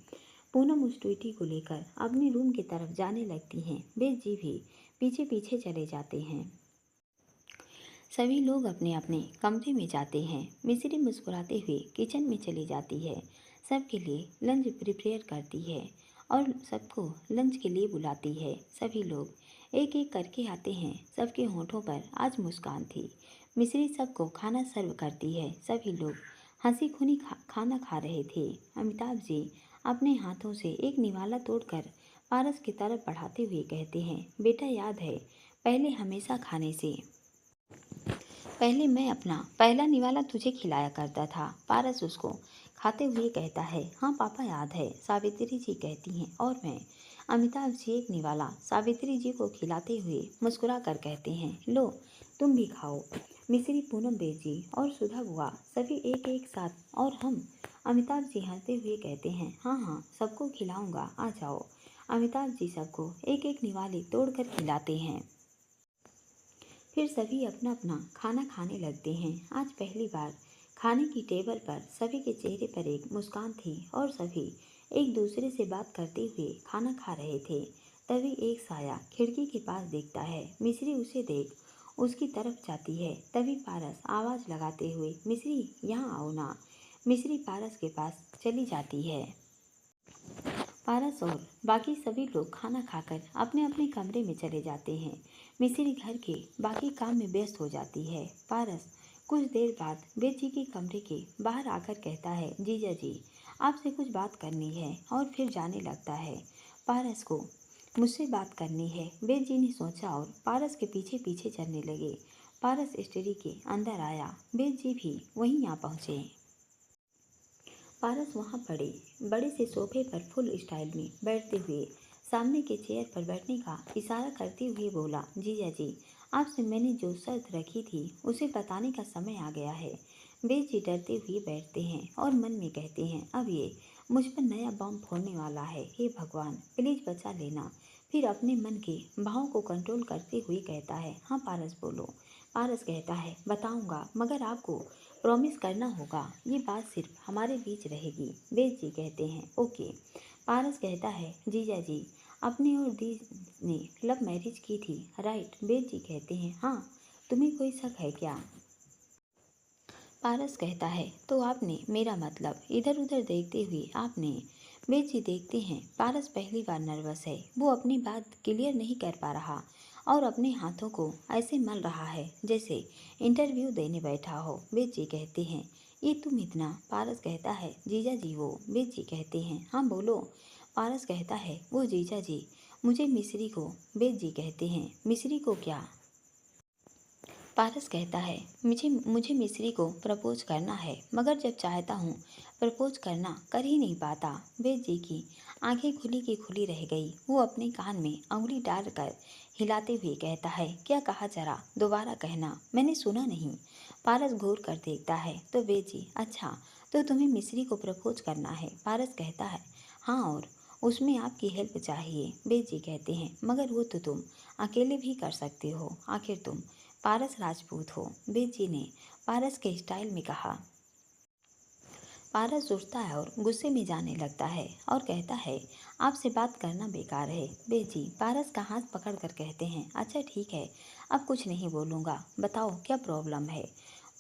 पूनम उस ट्वीटी को लेकर अपने रूम की तरफ जाने लगती हैं। वेद जी भी पीछे पीछे चले जाते हैं। सभी लोग अपने अपने कमरे में जाते हैं। मिश्री मुस्कुराते हुए किचन में चली जाती है। सबके लिए लंच प्रिपेयर करती है और सबको लंच के लिए बुलाती है। सभी लोग एक एक करके आते हैं। सबके होठों पर आज मुस्कान थी। मिश्री सबको खाना सर्व करती है। सभी लोग हंसी खुनी खाना खा रहे थे। अमिताभ जी अपने हाथों से एक निवाला तोड़कर पारस की तरफ बढ़ाते हुए कहते हैं, बेटा याद है पहले मैं अपना पहला निवाला तुझे खिलाया करता था। पारस उसको खाते हुए कहता है, हाँ पापा याद है। सावित्री जी कहती हैं, और मैं। अमिताभ जी एक निवाला सावित्री जी को खिलाते हुए मुस्कुरा कर कहते हैं, लो तुम भी खाओ। मिश्री, पूनम, बेजी और सुधा बुआ सभी एक एक साथ, और हम। अमिताभ जी हंसते हुए कहते हैं, हाँ हाँ सबको खिलाऊंगा, आ जाओ। अमिताभ जी सबको एक एक निवाले तोड़कर खिलाते हैं। फिर सभी अपना अपना खाना खाने लगते हैं। आज पहली बार खाने की टेबल पर सभी के चेहरे पर एक मुस्कान थी और सभी एक दूसरे से बात करते हुए खाना खा रहे थे। तभी एक साया खिड़की के पास देखता है। मिश्री उसे देख उसकी तरफ जाती है। तभी पारस आवाज़ लगाते हुए, मिश्री यहाँ आओ ना। मिश्री पारस के पास चली जाती है। पारस और बाकी सभी लोग खाना खाकर अपने अपने कमरे में चले जाते हैं। मिश्री घर के बाकी काम में व्यस्त हो जाती है। पारस कुछ देर बाद वेद जी के कमरे के बाहर आकर कहता है, जीजा जी आपसे कुछ बात करनी है, और फिर जाने लगता है। पारस को मुझसे बात करनी है। वेद जी ने सोचा और पारस के पीछे पीछे चलने लगे। पारस स्टडी के अंदर आया। वेद जी भी वहीं आ पहुँचे। पारस वहाँ बड़े से सोफे पर फुल स्टाइल में बैठते हुए सामने के चेयर पर बैठने का इशारा करते हुए बोला, जीजा जी आपसे मैंने जो शर्त रखी थी उसे बताने का समय आ गया है। वेद जी डरते हुए बैठते हैं और मन में कहते हैं, अब ये मुझ पर नया बम फोड़ने वाला है, हे भगवान प्लीज़ बचा लेना। फिर अपने मन के भावों को कंट्रोल करते हुए कहता है, हाँ पारस बोलो। पारस कहता है, बताऊंगा मगर आपको प्रॉमिस करना होगा, ये बात सिर्फ हमारे बीच रहेगी। वेद जी कहते हैं, ओके। पारस कहता है, जीजा जी अपने और दी ने लव मैरिज की थी, राइट? वेद जी कहते हैं, हाँ। तुम्हें कोई शक है क्या? पारस कहता है, तो आपने मेरा मतलब इधर उधर देखते हुए आपने। वेद जी देखते हैं पारस पहली बार नर्वस है। वो अपनी बात क्लियर नहीं कर पा रहा और अपने हाथों को ऐसे मल रहा है जैसे इंटरव्यू देने बैठा हो। वेद जी कहते हैं, ये तुम इतना। पारस कहता है, जीजा जी वो। वेद जी कहते हैं, हाँ बोलो। पारस कहता है, वो जीजा जी मुझे मिश्री को। वेद जी कहते हैं, मिश्री को क्या? पारस कहता है, मुझे मुझे मिश्री को प्रपोज करना है, मगर जब चाहता हूँ प्रपोज करना कर ही नहीं पाता। वेद जी की आंखें खुली की खुली रह गई। वो अपने कान में उंगली डालकर हिलाते हुए कहता है, क्या कहा जरा दोबारा कहना, मैंने सुना नहीं। पारस घूर कर देखता है तो वेद जी, अच्छा तो तुम्हें मिश्री को प्रपोज करना है? पारस कहता है, हाँ, और उसमें आपकी हेल्प चाहिए। वेद जी कहते हैं, मगर वो तो तुम अकेले भी कर सकते हो, आखिर तुम पारस राजपूत हो। वेद जी ने पारस के स्टाइल में कहा। पारस उठता है और गुस्से में जाने लगता है और कहता है, आपसे बात करना बेकार है। बेजी पारस का हाथ पकड़कर कहते हैं, अच्छा ठीक है, अब कुछ नहीं बोलूँगा, बताओ क्या प्रॉब्लम है।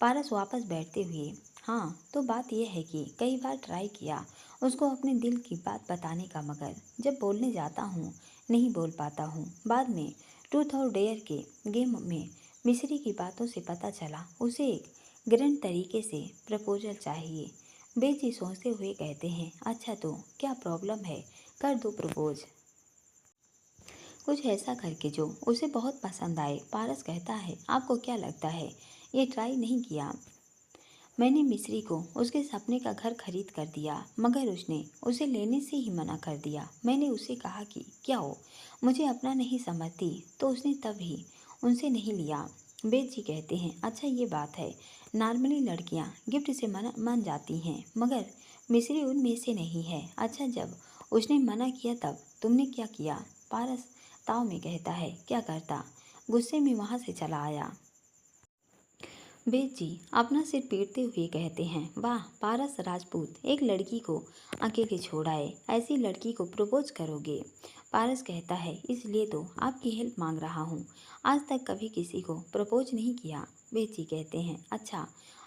पारस वापस बैठते हुए, हाँ तो बात यह है कि कई बार ट्राई किया उसको अपने दिल की बात बताने का, मगर जब बोलने जाता हूँ नहीं बोल पाता हूँ। बाद में ट्रूथ और डेयर के गेम में मिस्री की बातों से पता चला उसे एक ग्रैंड तरीके से प्रपोजल चाहिए। बेजी सोचते हुए कहते हैं, अच्छा तो क्या प्रॉब्लम है, कर दो प्रपोज, कुछ ऐसा करके जो उसे बहुत पसंद आए। पारस कहता है, आपको क्या लगता है ये ट्राई नहीं किया? मैंने मिस्री को उसके सपने का घर खरीद कर दिया, मगर उसने उसे लेने से ही मना कर दिया। मैंने उसे कहा कि क्या हो मुझे अपना नहीं समझती, तो उसने तब ही उनसे नहीं लिया। बेद जी कहते हैं, अच्छा ये बात है, नॉर्मली लड़कियां गिफ्ट से मान जाती हैं, मगर मिस्री उनमें से नहीं है। अच्छा जब उसने मना किया तब तुमने क्या किया? पारस ताव में कहता है, क्या करता, गुस्से में वहाँ से चला आया। बेद जी अपना सिर पीटते हुए कहते हैं, वाह पारस राजपूत एक लड़की को अकेले छोड़ आए, ऐसी लड़की को प्रपोज करोगे? पारस कहता है, इसलिए तो आपकी हेल्प मांग रहा हूँ, आज तक कभी किसी को प्रपोज नहीं किया। बेद जी कहते हैं, अच्छा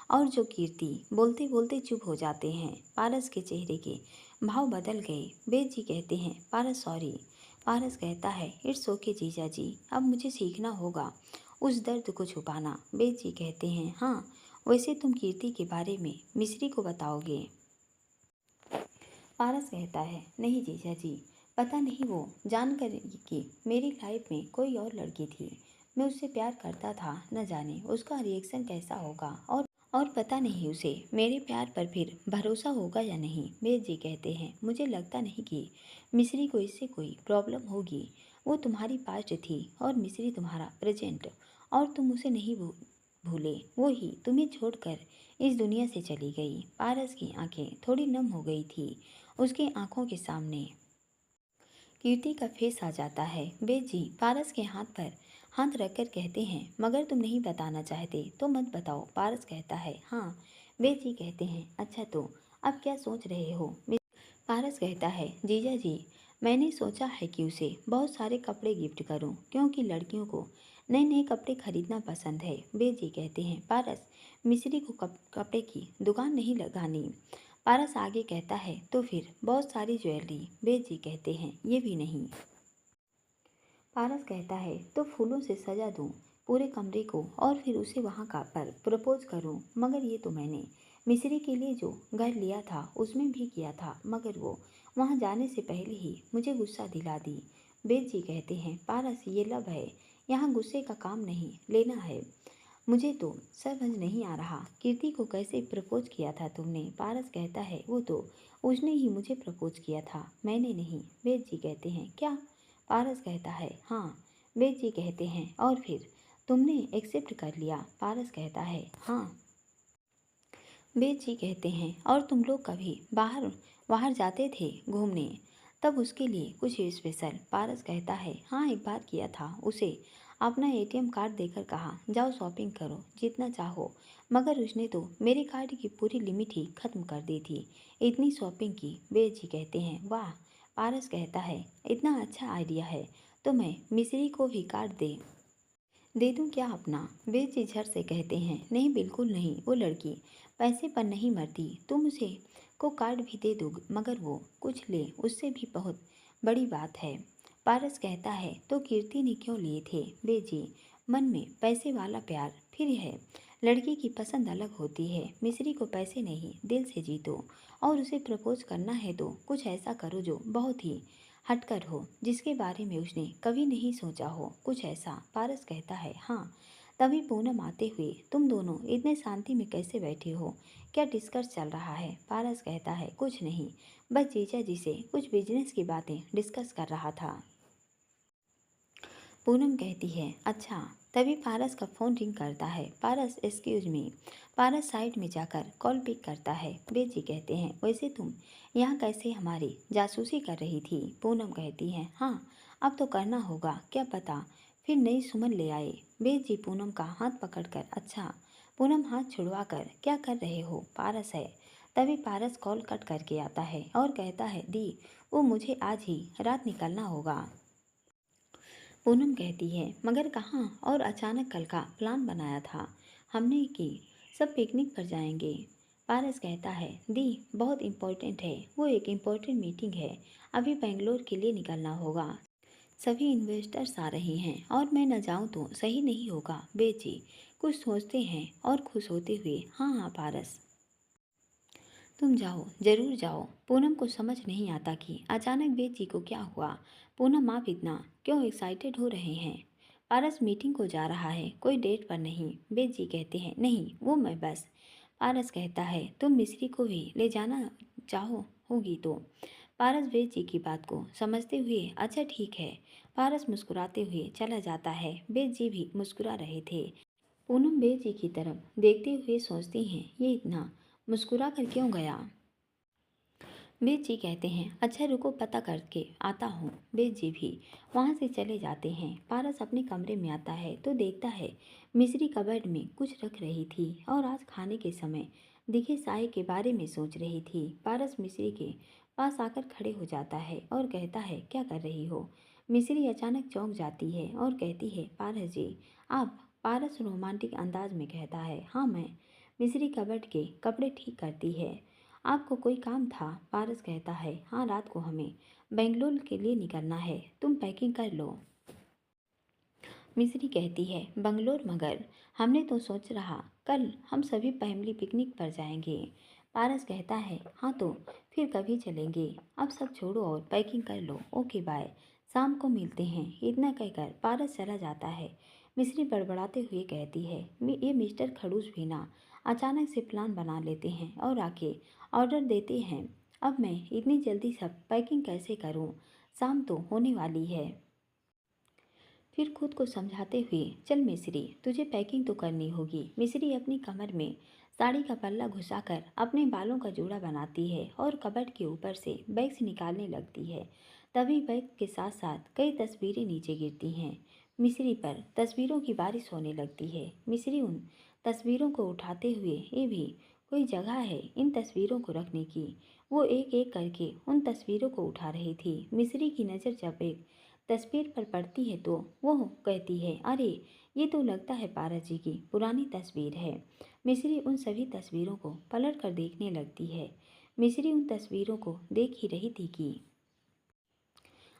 और जो कीर्ति बोलते बोलते चुप हो जाते हैं। पारस के चेहरे के भाव बदल गए। बेद जी कहते हैं, पारस सॉरी। पारस कहता है, इट्स ओके जीजा जी, अब मुझे सीखना होगा उस दर्द को छुपाना। बेद जी कहते हैं, हाँ वैसे तुम कीर्ति के बारे में मिस्री को बताओगे? पारस कहता है, नहीं जीजा जी, पता नहीं वो जानकर कि मेरी लाइफ में कोई और लड़की थी, मैं उससे प्यार करता था, न जाने उसका रिएक्शन कैसा होगा, और पता नहीं उसे मेरे प्यार पर फिर भरोसा होगा या नहीं। बेद जी कहते हैं, मुझे लगता नहीं कि मिस्री को इससे कोई प्रॉब्लम होगी, वो तुम्हारी पास्ट थी और मिस्री तुम्हारा प्रेजेंट, और तुम उसे नहीं भूले, वो ही तुम्हें छोड़कर इस दुनिया से चली गई। पारस की आंखें थोड़ी नम हो गई थी। उसकी आंखों के सामने कीर्ति का फेस आ जाता है। बेद जी पारस के हाथ पर हाथ रखकर कहते हैं, मगर तुम नहीं बताना चाहते तो मत बताओ। पारस कहता है, हाँ। बेद जी कहते हैं, अच्छा तो अब क्या सोच रहे हो? पारस कहता है, जीजा जी मैंने सोचा है कि उसे बहुत सारे कपड़े गिफ्ट करूं, क्योंकि लड़कियों को नए नए कपड़े खरीदना पसंद है। बेद जी कहते हैं, पारस मिस्री को कपड़े की दुकान नहीं लगानी। पारस आगे कहता है, तो फिर बहुत सारी ज्वेलरी। बेद जी कहते हैं, ये भी नहीं। पारस कहता है, तो फूलों से सजा दूं पूरे कमरे को और फिर उसे वहाँ का पर प्रपोज करूं, मगर ये तो मैंने मिस्री के लिए जो घर लिया था उसमें भी किया था, मगर वो वहाँ जाने से पहले ही मुझे गुस्सा दिला दी। बेद जी कहते हैं, पारस ये लव है, यहाँ गुस्से का काम नहीं लेना है। मुझे तो समझ नहीं आ रहा कीर्ति को कैसे प्रपोज किया था तुमने? पारस कहता है, वो तो उसने ही मुझे प्रपोज किया था, मैंने नहीं। वेद जी कहते हैं, क्या? पारस कहता है, हाँ। वेद जी कहते हैं, और फिर तुमने एक्सेप्ट कर लिया? पारस कहता है, हाँ। वेद जी कहते हैं, और तुम लोग कभी बाहर बाहर जाते थे घूमने तब उसके लिए कुछ स्पेशल? पारस कहता है, हाँ एक बार किया था, उसे अपना एटीएम कार्ड देकर कहा, जाओ शॉपिंग करो जितना चाहो, मगर उसने तो मेरे कार्ड की पूरी लिमिट ही खत्म कर दी थी, इतनी शॉपिंग की। वेद जी कहते हैं, वाह। पारस कहता है, इतना अच्छा आइडिया है तो मैं मिस्री को भी कार्ड दे दूं क्या अपना? वे जी झट से कहते हैं, नहीं बिल्कुल नहीं, वो लड़की पैसे पर नहीं मरती, तुम उसे को कार्ड भी दे दो, मगर वो कुछ ले उससे भी बहुत बड़ी बात है। पारस कहता है, तो कीर्ति ने क्यों लिए थे? वे जी मन में पैसे वाला प्यार फिर है, लड़की की पसंद अलग होती है, मिस्री को पैसे नहीं दिल से जीतो, और उसे प्रपोज करना है तो कुछ ऐसा करो जो बहुत ही हटकर हो, जिसके बारे में उसने कभी नहीं सोचा हो, कुछ ऐसा। पारस कहता है, हाँ। तभी पूनम आते हुए, तुम दोनों इतने शांति में कैसे बैठे हो, क्या डिस्कस चल रहा है? पारस कहता है, कुछ नहीं, बस जीजा जी से कुछ बिजनेस की बातें डिस्कस कर रहा था। पूनम कहती है, अच्छा। तभी पारस का फ़ोन रिंग करता है। पारस एक्सक्यूज मी। पारस साइड में जाकर कॉल पिक करता है। बेद जी कहते हैं, वैसे तुम यहाँ कैसे हमारी जासूसी कर रही थी? पूनम कहती है, हाँ अब तो करना होगा, क्या पता फिर नई सुमन ले आए। बेद जी पूनम का हाथ पकड़कर, अच्छा। पूनम हाथ छुड़वाकर, क्या कर रहे हो? पारस है, तभी पारस कॉल कट करके आता है और कहता है, दी वो मुझे आज ही रात निकलना होगा। पूनम कहती है, मगर कहाँ, और अचानक कल का प्लान बनाया था हमने कि सब पिकनिक पर जाएंगे। पारस कहता है, दी बहुत इम्पोर्टेंट है, वो एक इम्पोर्टेंट मीटिंग है, अभी बेंगलोर के लिए निकलना होगा। सभी इन्वेस्टर्स आ रहे हैं और मैं न जाऊं तो सही नहीं होगा। बेची कुछ सोचते हैं और खुश होते हुए, हाँ हाँ पारस तुम जाओ, जरूर जाओ। पूनम को समझ नहीं आता कि अचानक बेची को क्या हुआ। पूनम आप इतना क्यों एक्साइटेड हो रहे हैं? पारस मीटिंग को जा रहा है, कोई डेट पर नहीं। बेची कहते हैं, नहीं वो मैं बस। पारस कहता है, तुम मिस्री को भी ले जाना चाहो होगी तो। पारस बेची की बात को समझते हुए, अच्छा ठीक है। पारस मुस्कुराते हुए चला जाता है। बेची भी मुस्कुरा रहे थे। पूनम बेची की तरफ देखते हुए सोचती हैं, ये इतना मुस्कुरा कर क्यों गया? बेद जी कहते हैं, अच्छा रुको पता करके आता हूँ। बेद जी भी वहाँ से चले जाते हैं। पारस अपने कमरे में आता है तो देखता है मिस्री कबर्ड में कुछ रख रही थी और आज खाने के समय दिखे साय के बारे में सोच रही थी। पारस मिस्री के पास आकर खड़े हो जाता है और कहता है, क्या कर रही हो? मिस्री अचानक चौंक जाती है और कहती है, पारस जी आप? पारस रोमांटिक अंदाज में कहता है, हाँ मैं। मिस्री कबर्ड के कपड़े ठीक करती है। आपको कोई काम था? पारस कहता है, हाँ रात को हमें बेंगलोर के लिए निकलना है, तुम पैकिंग कर लो। मिस्री कहती है, बंगलोर? मगर हमने तो सोच रहा कल हम सभी फैमिली पिकनिक पर जाएंगे। पारस कहता है, हाँ तो फिर कभी चलेंगे, अब सब छोड़ो और पैकिंग कर लो। ओके बाय, शाम को मिलते हैं। इतना कहकर पारस चला जाता है। मिस्री बड़बड़ाते हुए कहती है, ये मिस्टर खड़ूस भी ना अचानक से प्लान बना लेते हैं और आके ऑर्डर देते हैं। अब मैं इतनी जल्दी सब पैकिंग कैसे करूं? शाम तो होने वाली है। फिर खुद को समझाते हुए, चल मिस्री तुझे पैकिंग तो करनी होगी। मिस्री अपनी कमर में साड़ी का पल्ला घुसाकर अपने बालों का जोड़ा बनाती है और कबर्ड के ऊपर से बैग से निकालने लगती है। तभी बैग के साथ साथ कई तस्वीरें नीचे गिरती हैं। मिस्री पर तस्वीरों की बारिश होने लगती है। मिस्री उन तस्वीरों को उठाते हुए, ये भी कोई जगह है इन तस्वीरों को रखने की। वो एक एक करके उन तस्वीरों को उठा रही थी। मिस्री की नज़र जब एक तस्वीर पर पड़ती है तो वो कहती है, अरे ये तो लगता है पारस जी की पुरानी तस्वीर है। मिस्री उन सभी तस्वीरों को पलट कर देखने लगती है। मिस्री उन तस्वीरों को देख ही रही थी कि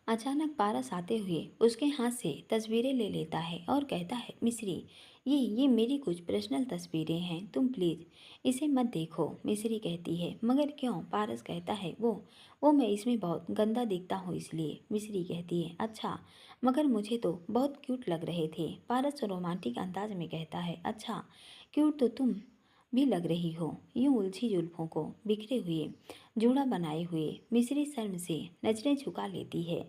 अचानक पारस आते हुए उसके हाथ से तस्वीरें ले लेता है और कहता है, मिस्री ये मेरी कुछ पर्सनल तस्वीरें हैं, तुम प्लीज़ इसे मत देखो। मिस्री कहती है, मगर क्यों? पारस कहता है, वो मैं इसमें बहुत गंदा दिखता हूँ इसलिए। मिस्री कहती है, अच्छा मगर मुझे तो बहुत क्यूट लग रहे थे। पारस रोमांटिक अंदाज में कहता है, अच्छा क्यूट तो तुम भी लग रही हो, यूं उलझी जुल्फों को बिखरे हुए जूड़ा बनाए हुए। मिस्री शर्म से नजरें झुका लेती है।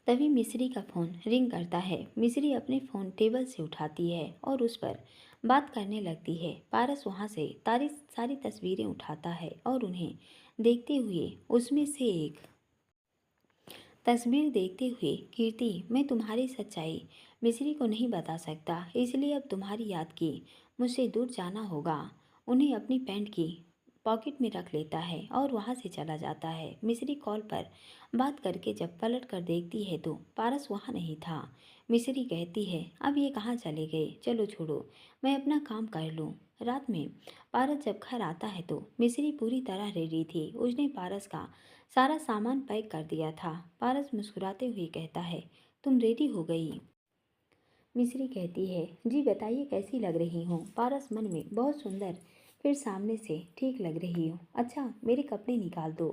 तभी मिस्री का फ़ोन रिंग करता है। मिस्री अपने फ़ोन टेबल से उठाती है और उस पर बात करने लगती है। पारस वहाँ से सारी तस्वीरें उठाता है और उन्हें देखते हुए उसमें से एक तस्वीर देखते हुए, कीर्ति मैं तुम्हारी सच्चाई मिस्री को नहीं बता सकता, इसलिए अब तुम्हारी याद की मुझसे दूर जाना होगा। उन्हें अपनी पैंट की पॉकेट में रख लेता है और वहाँ से चला जाता है। मिस्री कॉल पर बात करके जब पलट कर देखती है तो पारस वहाँ नहीं था। मिस्री कहती है, अब ये कहाँ चले गए? चलो छोड़ो, मैं अपना काम कर लूँ। रात में पारस जब घर आता है तो मिस्री पूरी तरह रेडी थी। उसने पारस का सारा सामान पैक कर दिया था। पारस मुस्कुराते हुए कहता है, तुम रेडी हो गई? मिस्री कहती है, जी बताइए कैसी लग रही हूँ? पारस मन में, बहुत सुंदर, फिर सामने से, ठीक लग रही हूँ। अच्छा मेरे कपड़े निकाल दो,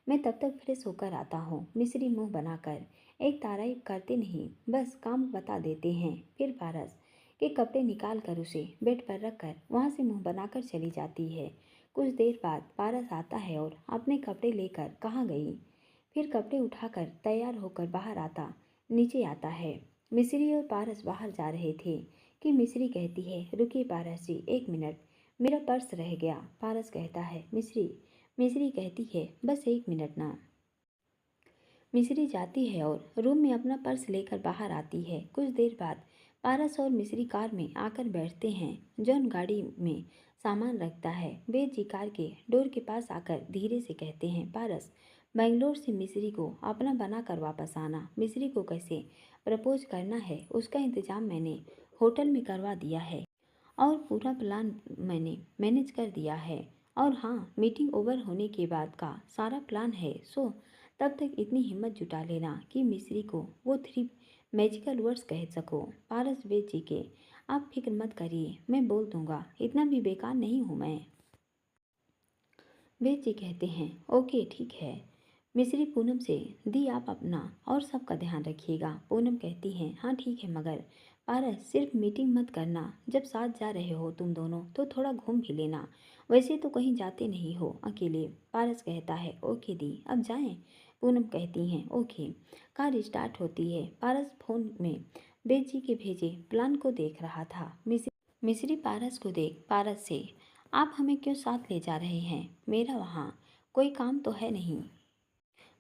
मैं तब तक फ्रेश होकर आता हूँ। मिस्री मुंह बनाकर एक तारीफ करते नहीं बस काम बता देते हैं। फिर पारस के कपड़े निकाल कर उसे बेड पर रख कर वहाँ से मुंह बनाकर चली जाती है। कुछ देर बाद पारस आता है और अपने कपड़े लेकर कहाँ गई? फिर कपड़े उठाकर तैयार होकर बाहर नीचे आता है। मिस्री और पारस बाहर जा रहे थे कि मिस्री कहती है, रुकिए पारस जी एक मिनट, मेरा पर्स रह गया। पारस कहता है, मिस्री कहती है, बस एक मिनट ना। मिस्री जाती है और रूम में अपना पर्स लेकर बाहर आती है। कुछ देर बाद पारस और मिस्री कार में आकर बैठते हैं। जॉन गाड़ी में सामान रखता है। वेद जी कार के डोर के पास आकर धीरे से कहते हैं, पारस, बेंगलोर से मिस्री को अपना बना कर वापस आना। मिस्री को कैसे प्रपोज करना है उसका इंतजाम मैंने होटल में करवा दिया है और पूरा प्लान मैंने मैनेज कर दिया है। और हाँ, मीटिंग ओवर होने के बाद का सारा प्लान है। सो तब तक इतनी हिम्मत जुटा लेना कि मिस्री को वो 3 मैजिकल वर्ड्स कह सको। पारस, वेद जी के आप फिक्र मत करिए, मैं बोल दूंगा, इतना भी बेकार नहीं हूँ मैं। वेद जी कहते हैं, ओके ठीक है। मिस्री पूनम से, दी आप अपना और सबका ध्यान रखिएगा। पूनम कहती हैं, हाँ ठीक है, मगर पारस सिर्फ मीटिंग मत करना, जब साथ जा रहे हो तुम दोनों तो थोड़ा घूम भी लेना। वैसे तो कहीं जाते नहीं हो अकेले। पारस कहता है, ओके दी, अब जाएं। पूनम कहती हैं, ओके। कार स्टार्ट होती है। पारस फोन में वेद जी के भेजे प्लान को देख रहा था। मिस्री पारस को देख पारस से, आप हमें क्यों साथ ले जा रहे हैं? मेरा वहाँ कोई काम तो है नहीं।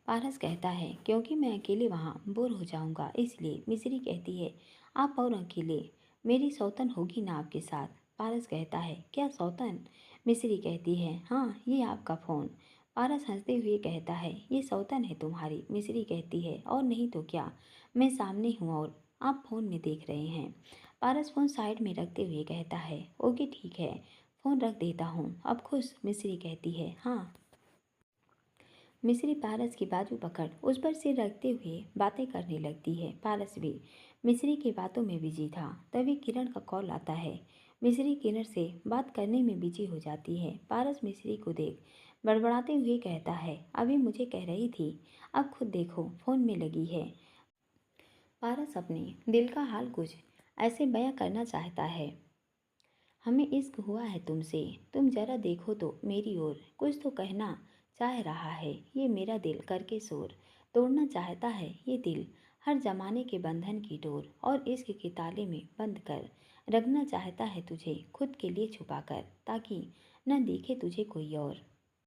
पारस कहता है, क्योंकि मैं अकेले वहाँ बोर हो जाऊँगा इसलिए। मिस्री कहती है, आप और अकेले, मेरी सौतन होगी ना आपके साथ? पारस कहता है, क्या सौतन? मिस्री कहती है, हाँ ये आपका फ़ोन। पारस हंसते हुए कहता है, ये सौतन है तुम्हारी? मिस्री कहती है, और नहीं तो क्या, मैं सामने हूँ और आप फ़ोन में देख रहे हैं। पारस फ़ोन साइड में रखते हुए कहता है, ओके ठीक है, फ़ोन रख देता हूँ। अब खुश? मिस्री कहती है, हाँ। मिस्री पारस की बाजू पकड़ उस पर सिर रखते हुए बातें करने लगती है। पारस भी मिस्री की बातों में बिजी था। तभी किरण का कॉल आता है। मिस्री किरण से बात करने में बिजी हो जाती है। पारस मिस्री को देख बड़बड़ाते हुए कहता है, अभी मुझे कह रही थी, अब खुद देखो फ़ोन में लगी है। पारस अपने दिल का हाल कुछ ऐसे बयां करना चाहता है, हमें इश्क हुआ है तुमसे, तुम जरा देखो तो मेरी ओर, कुछ तो कहना चाह रहा है ये मेरा दिल करके शोर, तोड़ना चाहता है ये दिल हर जमाने के बंधन की डोर, और इश्क के ताले में बंद कर रखना चाहता है तुझे खुद के लिए छुपा कर, ताकि न देखे तुझे कोई और।